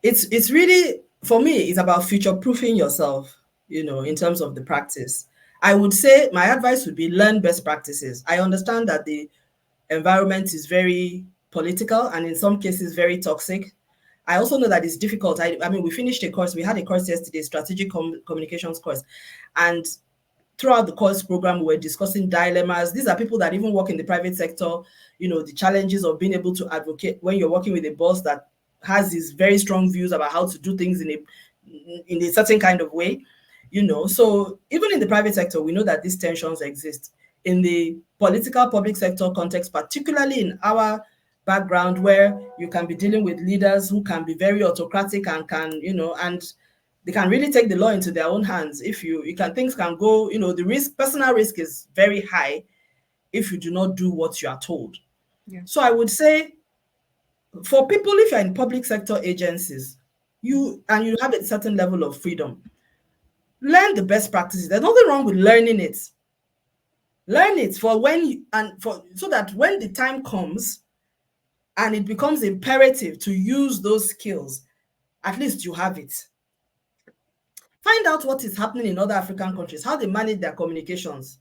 it's really, for me, it's about future proofing yourself, in terms of the practice. I would say my advice would be learn best practices. I understand that the environment is very political and in some cases very toxic. I also know that it's difficult. I mean, we finished a course, we had a course yesterday, strategic communications course. And throughout the course program, we were discussing dilemmas. These are people that even work in the private sector, the challenges of being able to advocate when you're working with a boss that has these very strong views about how to do things in a certain kind of way. So even in the private sector, we know that these tensions exist. In the political public sector context, particularly in our background, where you can be dealing with leaders who can be very autocratic and and they can really take the law into their own hands. If things can go, the personal risk is very high if you do not do what you are told. Yeah. So I would say, for people, if you're in public sector agencies, you have a certain level of freedom, learn the best practices. There's nothing wrong with learning it. Learn it for so that when the time comes and it becomes imperative to use those skills, at least you have it. Find out what is happening in other African countries, how they manage their communications.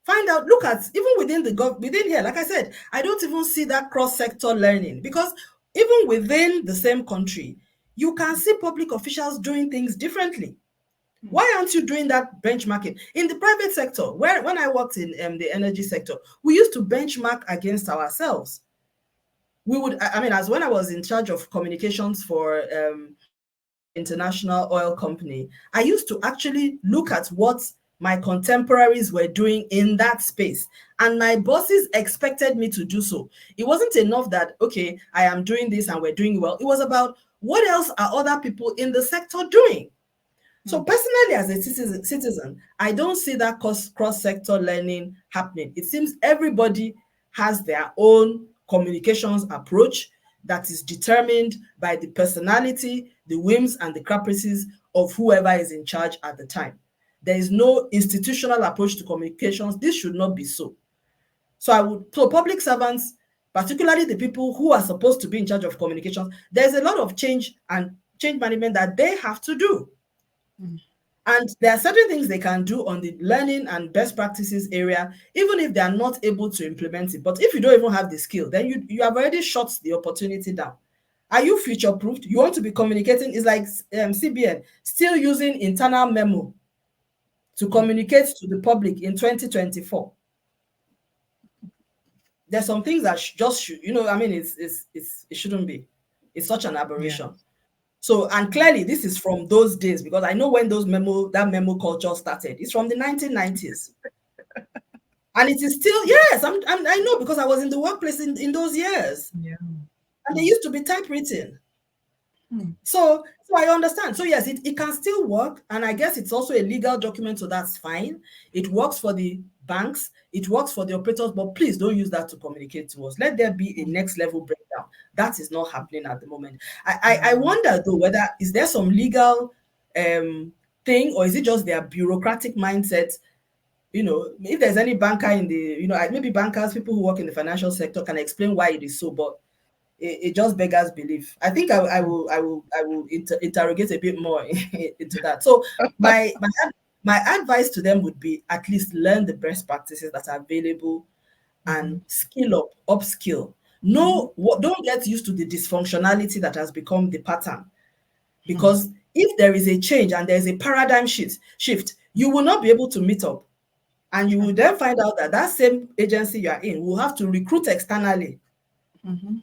Find out, look at, even within here, like I said, I don't even see that cross-sector learning, because even within the same country, you can see public officials doing things differently. Why aren't you doing that benchmarking? In the private sector, when I worked in the energy sector, we used to benchmark against ourselves. We would, as when I was in charge of communications for international oil company, I used to actually look at what my contemporaries were doing in that space, and my bosses expected me to do so. It wasn't enough that, okay, I am doing this and we're doing well. It was about, what else are other people in the sector doing? So personally, as a citizen, I don't see that cross-sector learning happening. It seems everybody has their own communications approach that is determined by the personality, the whims, and the caprices of whoever is in charge at the time. There is no institutional approach to communications. This should not be so. So public servants, particularly the people who are supposed to be in charge of communications, there's a lot of change management that they have to do. And there are certain things they can do on the learning and best practices area, even if they are not able to implement it. But if you don't even have the skill, then you have already shut the opportunity down. Are you future-proofed? You want to be communicating? It's like CBN still using internal memo to communicate to the public in 2024. There's some things that it shouldn't be. It's such an aberration. Yeah. So, and clearly this is from those days, because I know when that memo culture started. It's from the 1990s. And it is still, yes, I know, because I was in the workplace in those years. Yeah. And they used to be typewritten. So I understand. So yes, it can still work. And I guess it's also a legal document, so that's fine. It works for the banks, it works for the operators, but please don't use that to communicate to us. Let there be a next level breakdown. That is not happening at the moment. I wonder though, whether is there some legal thing, or is it just their bureaucratic mindset? If there's any banker in the, maybe bankers, people who work in the financial sector can explain why it is so, but it just beggars belief. I think I will interrogate a bit more into that. So my advice to them would be, at least learn the best practices that are available and skill upskill. Don't get used to the dysfunctionality that has become the pattern, because if there is a change and there's a paradigm shift, you will not be able to meet up, and you will then find out that same agency you are in will have to recruit externally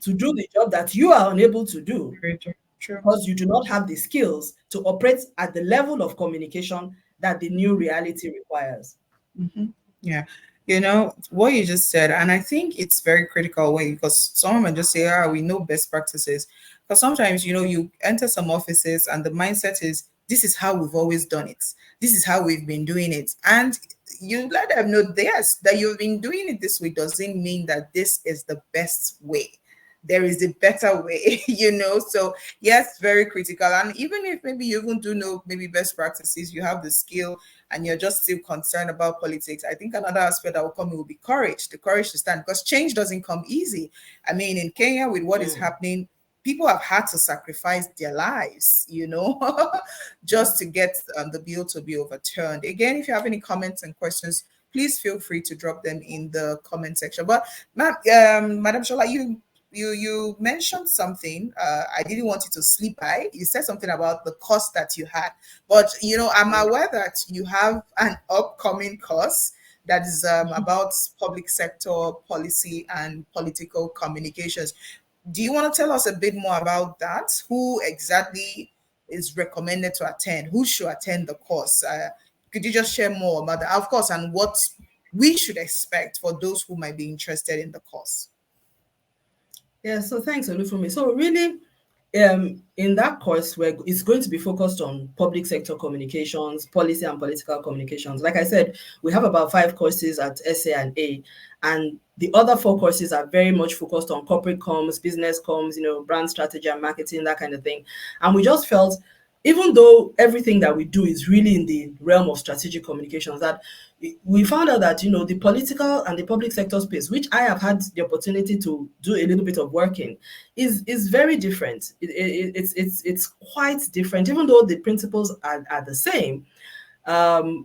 to do the job that you are unable to do. Very true. Because you do not have the skills to operate at the level of communication that the new reality requires. Yeah. What you just said, and I think it's very critical because someone might just say, we know best practices. But sometimes, you enter some offices and the mindset is, this is how we've always done it. This is how we've been doing it. And you let them know, yes, that you've been doing it this way doesn't mean that this is the best way. there is a better way, So yes, very critical. And even if maybe you even do know maybe best practices, you have the skill and you're just still concerned about politics, I think another aspect that will come in will be courage, the courage to stand, because change doesn't come easy. I mean, in Kenya, with what is happening, people have had to sacrifice their lives, just to get the bill to be overturned. Again, if you have any comments and questions, please feel free to drop them in the comment section. But Madam Shola, you mentioned something. I didn't want you to sleep by. You said something about the course that you had, but I'm aware that you have an upcoming course that is about public sector policy and political communications. Do you want to tell us a bit more about that? Who exactly is recommended to attend? Who should attend the course? Could you just share more about that, of course, and what we should expect for those who might be interested in the course? Yeah, so thanks, Olufunmi. So really, in that course, where it's going to be focused on public sector communications, policy and political communications. Like I said, we have about 5 courses at SA and A, and the other 4 courses are very much focused on corporate comms, business comms, brand strategy and marketing, that kind of thing. And we just felt, even though everything that we do is really in the realm of strategic communications, that we found out that the political and the public sector space, which I have had the opportunity to do a little bit of work in, is very different. It's quite different, even though the principles are the same.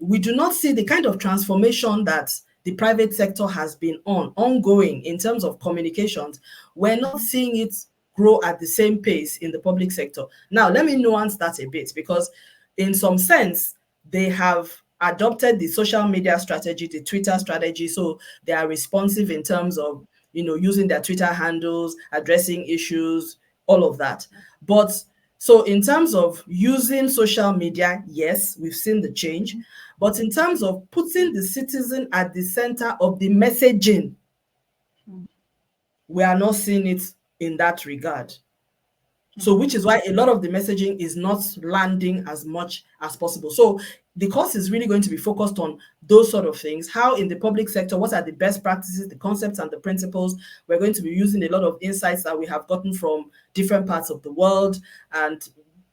We do not see the kind of transformation that the private sector has been ongoing in terms of communications. We're not seeing it grow at the same pace in the public sector. Now, let me nuance that a bit, because in some sense, they have adopted the social media strategy, the Twitter strategy, so they are responsive in terms of using their Twitter handles, addressing issues, all of that. But so in terms of using social media, yes, we've seen the change. But in terms of putting the citizen at the center of the messaging, we are not seeing it in that regard. So which is why a lot of the messaging is not landing as much as possible. So the course is really going to be focused on those sort of things. How in the public sector, what are the best practices, the concepts and the principles? We're going to be using a lot of insights that we have gotten from different parts of the world, and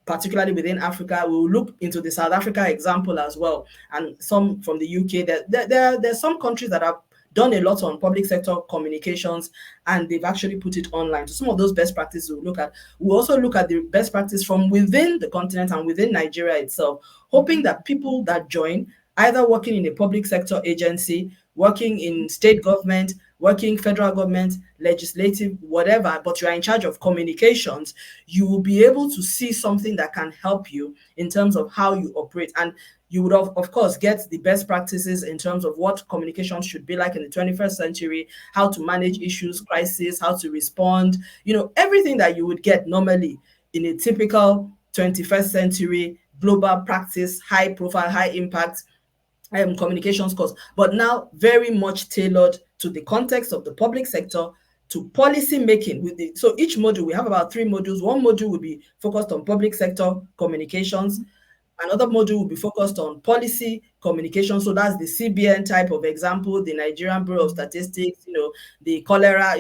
particularly within Africa. We will look into the South Africa example as well, and some from the UK. There's some countries that have done a lot on public sector communications, and they've actually put it online. So some of those best practices we'll look at. We'll also look at the best practice from within the continent and within Nigeria itself, hoping that people that join, either working in a public sector agency, working in state government, working federal government, legislative, whatever, but you are in charge of communications, you will be able to see something that can help you in terms of how you operate. And you would, of course, get the best practices in terms of what communication should be like in the 21st century, how to manage issues, crises, how to respond, everything that you would get normally in a typical 21st century global practice, high profile, high impact communications course, but now very much tailored to the context of the public sector, to policy making. So each module, we have about 3 modules. One module will be focused on public sector communications. Another module will be focused on policy communication. So that's the CBN type of example, the Nigerian Bureau of Statistics, the cholera,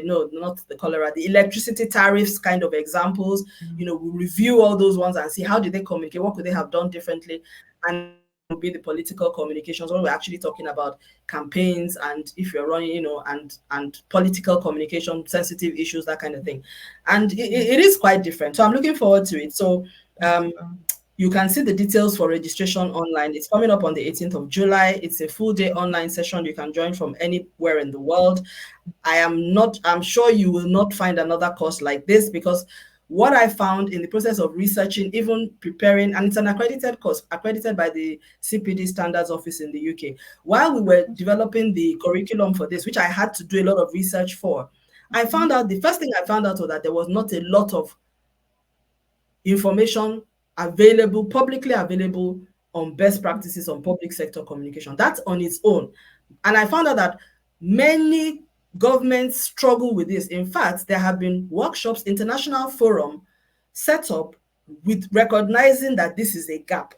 no, not the cholera, the electricity tariffs kind of examples. We'll review all those ones and see how did they communicate, what could they have done differently. And will be the political communications, when we're actually talking about campaigns, and if you're running, and political communication, sensitive issues, that kind of thing. And it is quite different. So I'm looking forward to it. So you can see the details for registration online. It's coming up on the 18th of July. It's a full day online session. You can join from anywhere in the world. I'm sure you will not find another course like this, because what I found in the process of researching, even preparing, and it's an accredited course, accredited by the CPD Standards Office in the UK. While we were developing the curriculum for this, which I had to do a lot of research for, the first thing I found out was that there was not a lot of information available, publicly available, on best practices on public sector communication. That's on its own. And I found out that many governments struggle with this. In fact, there have been workshops, international forum set up with recognizing that this is a gap.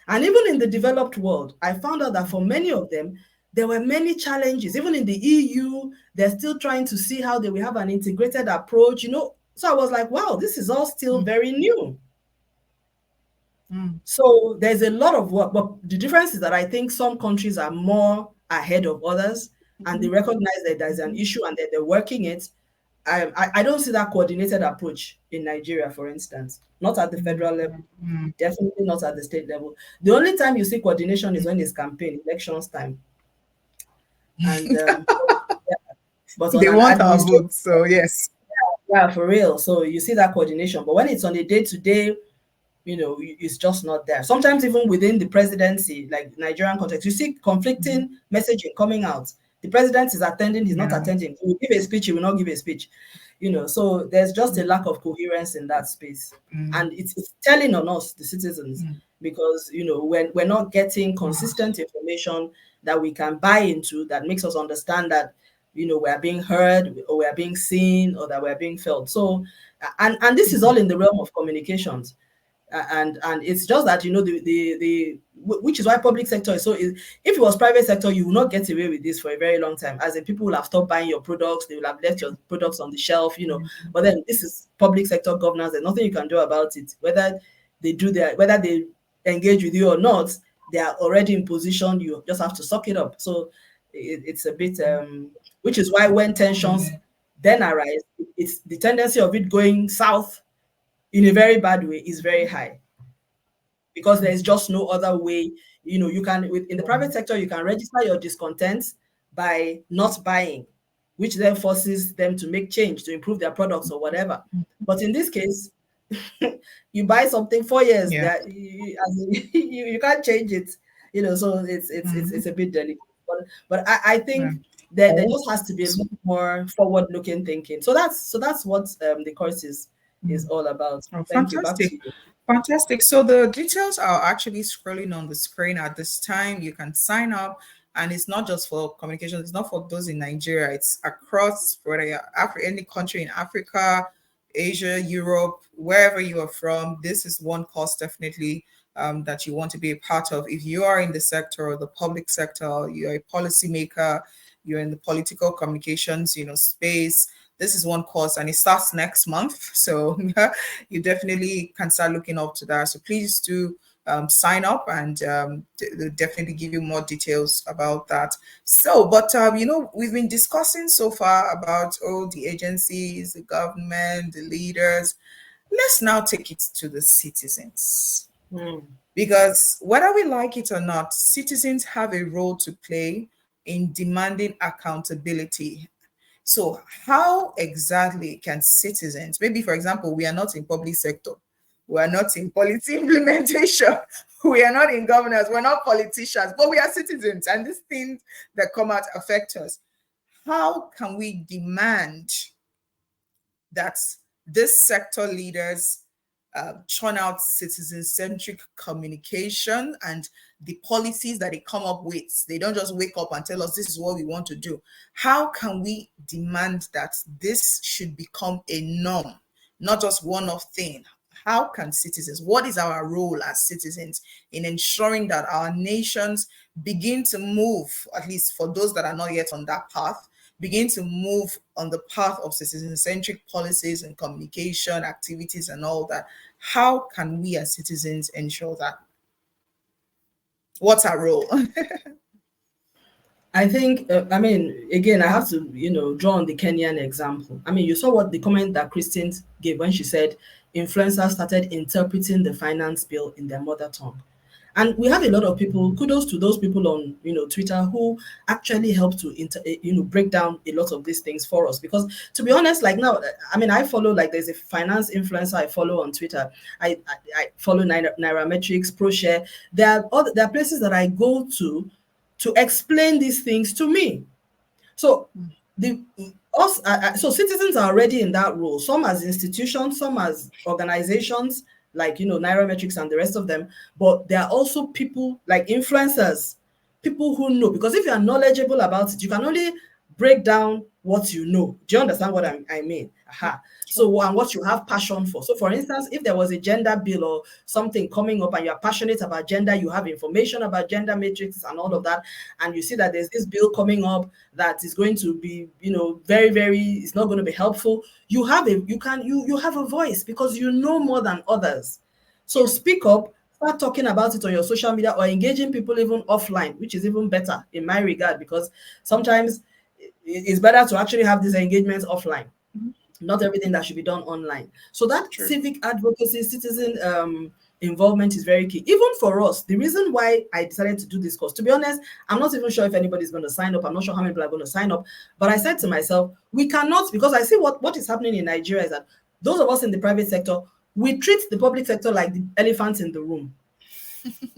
And even in the developed world, I found out that for many of them, there were many challenges. Even in the EU, they're still trying to see how they will have an integrated approach, you know. So I was like, wow, this is all still very new. So there's a lot of work, but the difference is that I think some countries are more ahead of others, and they recognize that there's an issue and that they're working it. I don't see that coordinated approach in Nigeria, for instance, not at the federal level, definitely not at the state level. The only time you see coordination is when it's campaign, elections time. And yeah, but on They an want our administrative, votes, so yes. yeah, for real. So you see that coordination, but when it's on a day-to-day, you know, it's just not there. Sometimes even within the presidency, like Nigerian context, you see conflicting messaging coming out. The president is attending, he's not Yeah. attending. He will give a speech, he will not give a speech. You know, so there's just a lack of coherence in that space. And it's telling on us, the citizens, because, you know, when we're not getting consistent information that we can buy into, that makes us understand that, you know, we're being heard or we're being seen or that we're being felt. So, and this is all in the realm of communications. And it's just that, you know, which is why public sector is so, if it was private sector, you will not get away with this for a very long time, as in people will have stopped buying your products, they will have left your products on the shelf, you know. But then this is public sector governance, there's nothing you can do about it. Whether they engage with you or not, they are already in position, you just have to suck it up. So it's a bit which is why when tensions then arise, it's the tendency of it going south in a very bad way is very high, because there's just no other way. You know, you can, in the private sector, you can register your discontent by not buying, which then forces them to make change to improve their products or whatever. But in this case, you buy something 4 years that you can't change it, you know. So it's a bit delicate. But I think there just has to be a little more forward-looking thinking. So that's what the course is all about. Oh, Thank you. Back to fantastic. you. Fantastic. So the details are actually scrolling on the screen at this time. You can sign up, and it's not just for communication, it's not for those in Nigeria, it's across whether you're any country in Africa, Asia, Europe, wherever you are from. This is one course definitely that you want to be a part of. If you are in the sector or the public sector, you're a policymaker, you're in the political communications, you know, space, this is one course and it starts next month. So you definitely can start looking up to that. So please do sign up, and they'll definitely give you more details about that. So, but you know, we've been discussing so far about all the agencies, the government, the leaders. Let's now take it to the citizens. Because whether we like it or not, citizens have a role to play in demanding accountability. So how exactly can citizens, maybe for example, we are not in public sector, we are not in policy implementation, we are not in governance, we're not politicians, but we are citizens, and these things that come out affect us. How can we demand that this sector leaders churn out citizen-centric communication, and the policies that they come up with, they don't just wake up and tell us this is what we want to do. How can we demand that this should become a norm, not just one-off thing? How can citizens, what is our role as citizens in ensuring that our nations begin to move, at least for those that are not yet on that path, begin to move on the path of citizen-centric policies and communication activities and all that? How can we as citizens ensure that? What's our role? I think, I mean, again, I have to, you know, draw on the Kenyan example. I mean, you saw what the comment that Christine gave when she said influencers started interpreting the finance bill in their mother tongue. And we have a lot of people, kudos to those people on, you know, Twitter who actually help to, break down a lot of these things for us. Because to be honest, like now, I mean, I follow, like there's a finance influencer I follow on Twitter. I follow Nairametrics, ProShare. There are places that I go to explain these things to me. So so citizens are already in that role, some as institutions, some as organizations, like, you know, Nairametrics and the rest of them. But there are also people like influencers, people who know, because if you are knowledgeable about it, you can only break down what you know. Do you understand what I mean? Aha. So, and what you have passion for. So, for instance, if there was a gender bill or something coming up and you are passionate about gender, you have information about gender matrix and all of that, and you see that there's this bill coming up that is going to be, very, very, it's not going to be helpful. You have you have a voice because you know more than others. So speak up, start talking about it on your social media or engaging people even offline, which is even better in my regard, because sometimes it's better to actually have these engagements offline. Not everything that should be done online. So that civic advocacy, citizen involvement is very key. Even for us, the reason why I decided to do this course, to be honest, I'm not even sure if anybody's going to sign up. I'm not sure how many people are going to sign up. But I said to myself, we cannot, because I see what is happening in Nigeria is that those of us in the private sector, we treat the public sector like the elephant in the room.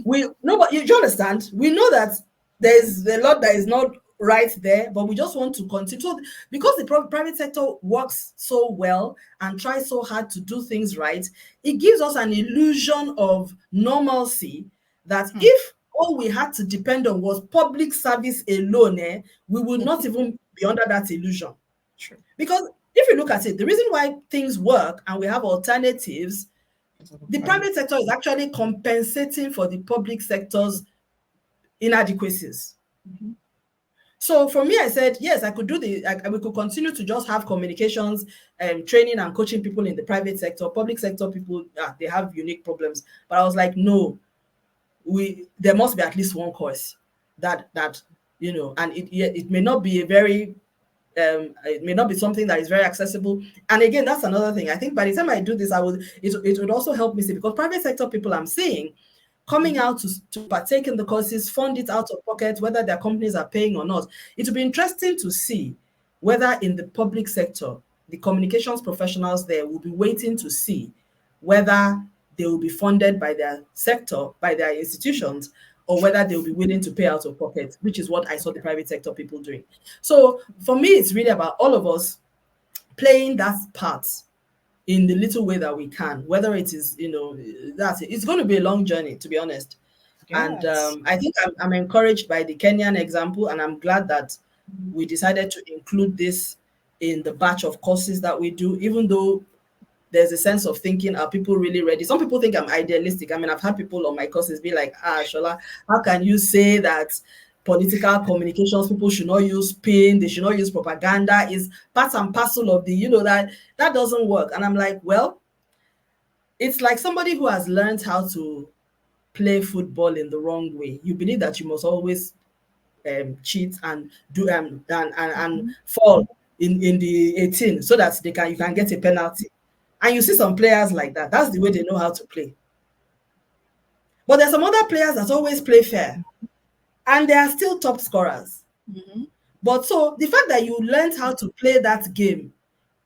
But you understand? We know that there's a lot that is not right there, but we just want to continue. So, because the private sector works so well and tries so hard to do things right, it gives us an illusion of normalcy that if all we had to depend on was public service alone, we would not even be under that illusion. Because if you look at it, the reason why things work and we have alternatives, the private sector is actually compensating for the public sector's inadequacies. So for me, I said, yes, I could do we could continue to just have communications and training and coaching people in the private sector. Public sector people, they have unique problems. But I was like, no, there must be at least one course that and it may not be it may not be something that is very accessible. And again, that's another thing. I think by the time I do this, it would also help me see, because private sector people I'm seeing coming out to partake in the courses, fund it out of pocket, whether their companies are paying or not. It will be interesting to see whether in the public sector, the communications professionals there will be waiting to see whether they will be funded by their sector, by their institutions, or whether they will be willing to pay out of pocket, which is what I saw the private sector people doing. So for me, it's really about all of us playing that part in the little way that we can, whether it is, it's going to be a long journey, to be honest. Yes. And I think I'm encouraged by the Kenyan example, and I'm glad that we decided to include this in the batch of courses that we do, even though there's a sense of thinking, are people really ready? Some people think I'm idealistic. I mean, I've had people on my courses be like, Shola, how can you say that political communications people should not use spin, they should not use propaganda, is part and parcel of the, that doesn't work. And I'm like, well, it's like somebody who has learned how to play football in the wrong way. You believe that you must always cheat and do and fall in the 18 so that you can get a penalty. And you see some players like that. That's the way they know how to play. But there's some other players that always play fair, and they are still top scorers. But so the fact that you learned how to play that game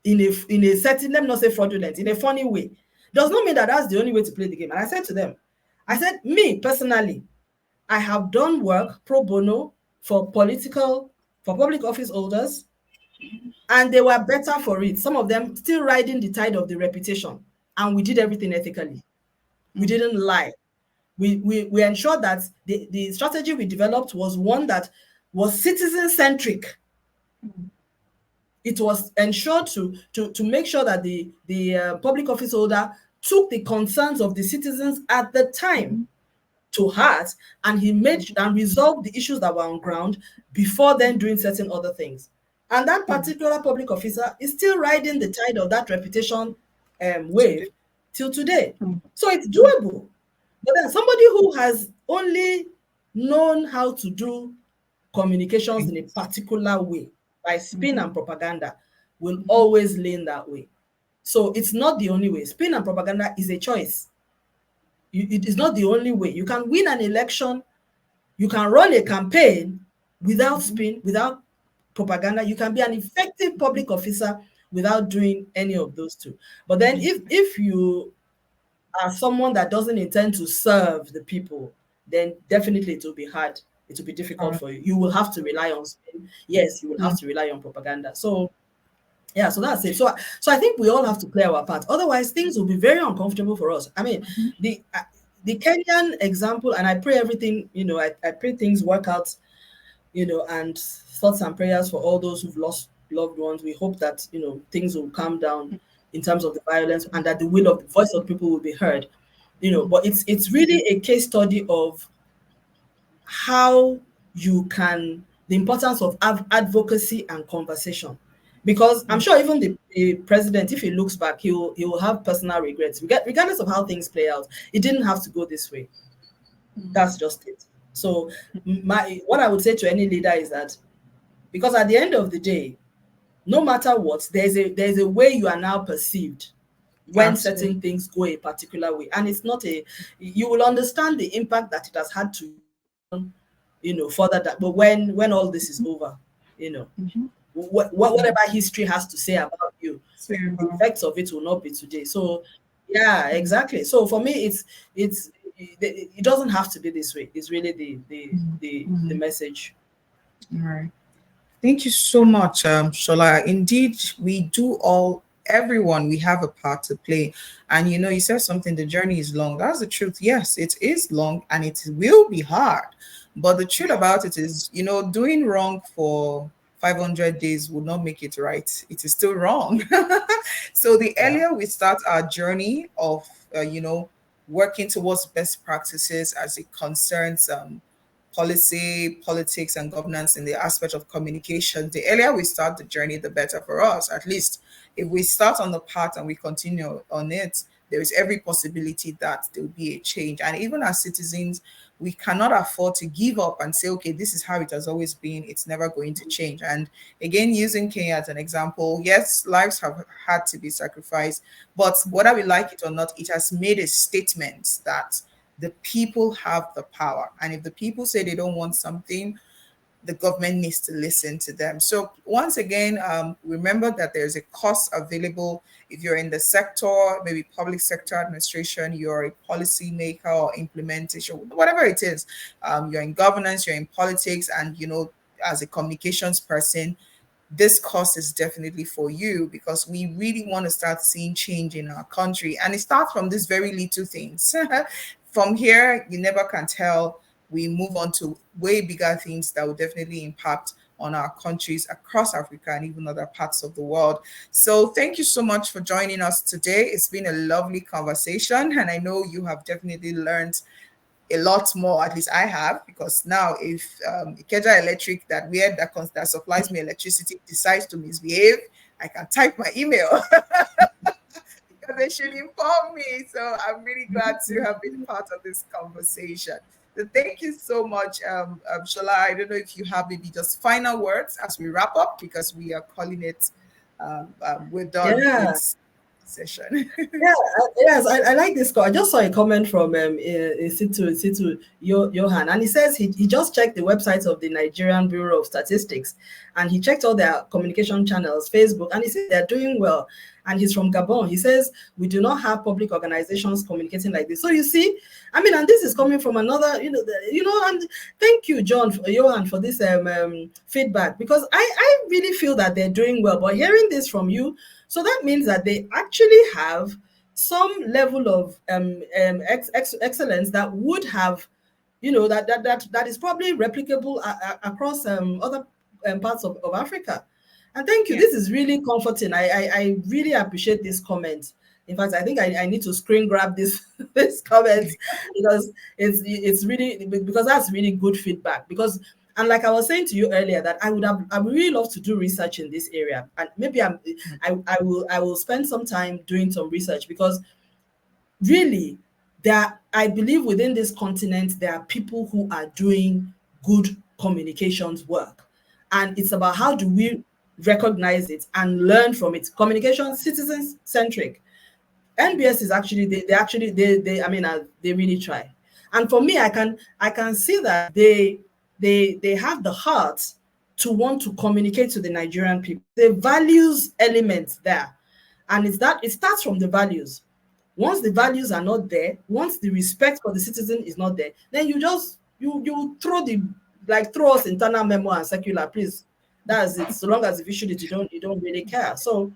in a certain, let me not say fraudulent, in a funny way, does not mean that that's the only way to play the game. And I said to them, me personally, I have done work pro bono for public office holders, and they were better for it. Some of them still riding the tide of the reputation, and we did everything ethically. We didn't lie. We ensured that the strategy we developed was one that was citizen-centric. It was ensured to make sure that the public office holder took the concerns of the citizens at the time to heart, and he made and resolved the issues that were on ground before then doing certain other things. And that particular public officer is still riding the tide of that reputation wave till today. So it's doable. But then somebody who has only known how to do communications in a particular way by spin and propaganda will always lean that way. So it's not the only way. Spin and propaganda is a choice. It is not the only way. You can win an election, you can run a campaign without spin, without propaganda. You can be an effective public officer without doing any of those two. But then if you are someone that doesn't intend to serve the people, then definitely it will be hard. It will be difficult for you. You will have to rely on spin. Yes, you will have to rely on propaganda. So yeah, so that's it. So I think we all have to play our part. Otherwise, things will be very uncomfortable for us. I mean, the Kenyan example, and I pray everything, I pray things work out, and thoughts and prayers for all those who've lost loved ones. We hope that, things will calm down in terms of the violence, and that the will of the voice of people will be heard. But it's really a case study of how you can the importance of advocacy and conversation, because I'm sure even the president, if he looks back, he will have personal regrets, regardless of how things play out. It didn't have to go this way. That's just it. So what I would say to any leader is that, because at the end of the day, no matter what, there's a way you are now perceived when Absolutely. certain things go a particular way, and it's not you will understand the impact that it has had to further that. But when all this is over, whatever history has to say about you, the effects of it will not be today. So yeah, exactly. So for me, it doesn't have to be this way. It's really the message. All right. Thank you so much, Shola. Indeed, we do everyone, we have a part to play. And you said something, the journey is long. That's the truth. Yes, it is long and it will be hard. But the truth about it is, doing wrong for 500 days would not make it right. It is still wrong. So the Yeah. earlier we start our journey of, working towards best practices as it concerns policy, politics, and governance in the aspect of communication, the earlier we start the journey, the better for us. At least if we start on the path and we continue on it, there is every possibility that there will be a change. And even as citizens, we cannot afford to give up and say, okay, this is how it has always been. It's never going to change. And again, using Kenya as an example, yes, lives have had to be sacrificed, but whether we like it or not, it has made a statement that the people have the power. And if the people say they don't want something, the government needs to listen to them. So once again, remember that there's a cost available if you're in the sector, maybe public sector administration, you're a policy maker or implementation, whatever it is. You're in governance, you're in politics, and as a communications person, this course is definitely for you, because we really want to start seeing change in our country. And it starts from these very little things. From here, you never can tell. We move on to way bigger things that will definitely impact on our countries across Africa and even other parts of the world. So thank you so much for joining us today. It's been a lovely conversation, and I know you have definitely learned a lot more. At least I have, because now if Ikeja Electric, that supplies me electricity, decides to misbehave, I can type my email because they should inform me. So I'm really glad to have been part of this conversation. So thank you so much, Shola. I don't know if you have maybe just final words as we wrap up, because we are calling it, we're done Yeah. with session. Yeah, yes, I like this call. I just saw a comment from Situ Johan, and he says he just checked the website of the Nigerian Bureau of Statistics, and he checked all their communication channels, Facebook, and he said they're doing well. And he's from Gabon. He says we do not have public organizations communicating like this. So you see, I mean, and this is coming from another, and thank you, Johan, for this feedback, because I really feel that they're doing well. But hearing this from you, so that means that they actually have some level of excellence that would have, that is probably replicable across other parts of Africa. And thank you. Yeah. This is really comforting. I really appreciate this comment. In fact, I think I need to screen grab this this comment, because it's really, because that's really good feedback. Because, and like I was saying to you earlier, that I would really love to do research in this area, and maybe I will spend some time doing some research, because really, I believe within this continent there are people who are doing good communications work, and it's about how do we recognize it and learn from it. Communication, citizens centric. NBS is actually, they I mean, they really try. And for me, I can see that they have the heart to want to communicate to the Nigerian people. The values element there, and it's that it starts from the values. Once the values are not there, once the respect for the citizen is not there, then you throw us internal memo and circular, please. That's it. So long as if you should it, you don't really care. So,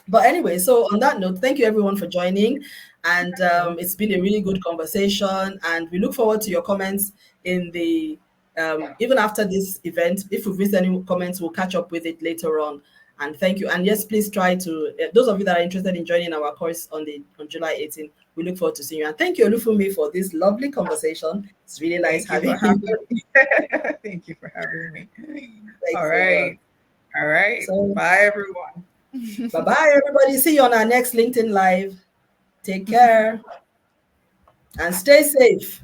but anyway, so on that note, thank you everyone for joining, and it's been a really good conversation, and we look forward to your comments in the even after this event, if we've missed any comments, we'll catch up with it later on. And thank you. And yes, please try to, those of you that are interested in joining our course on July 18th, we look forward to seeing you. And thank you, Olufunmi, for this lovely conversation. It's really nice Thank you for having you. having me. Thank you for having me. Thanks All a lot. right. All right. So, Bye, everyone. bye-bye, everybody. See you on our next LinkedIn Live. Take care and stay safe.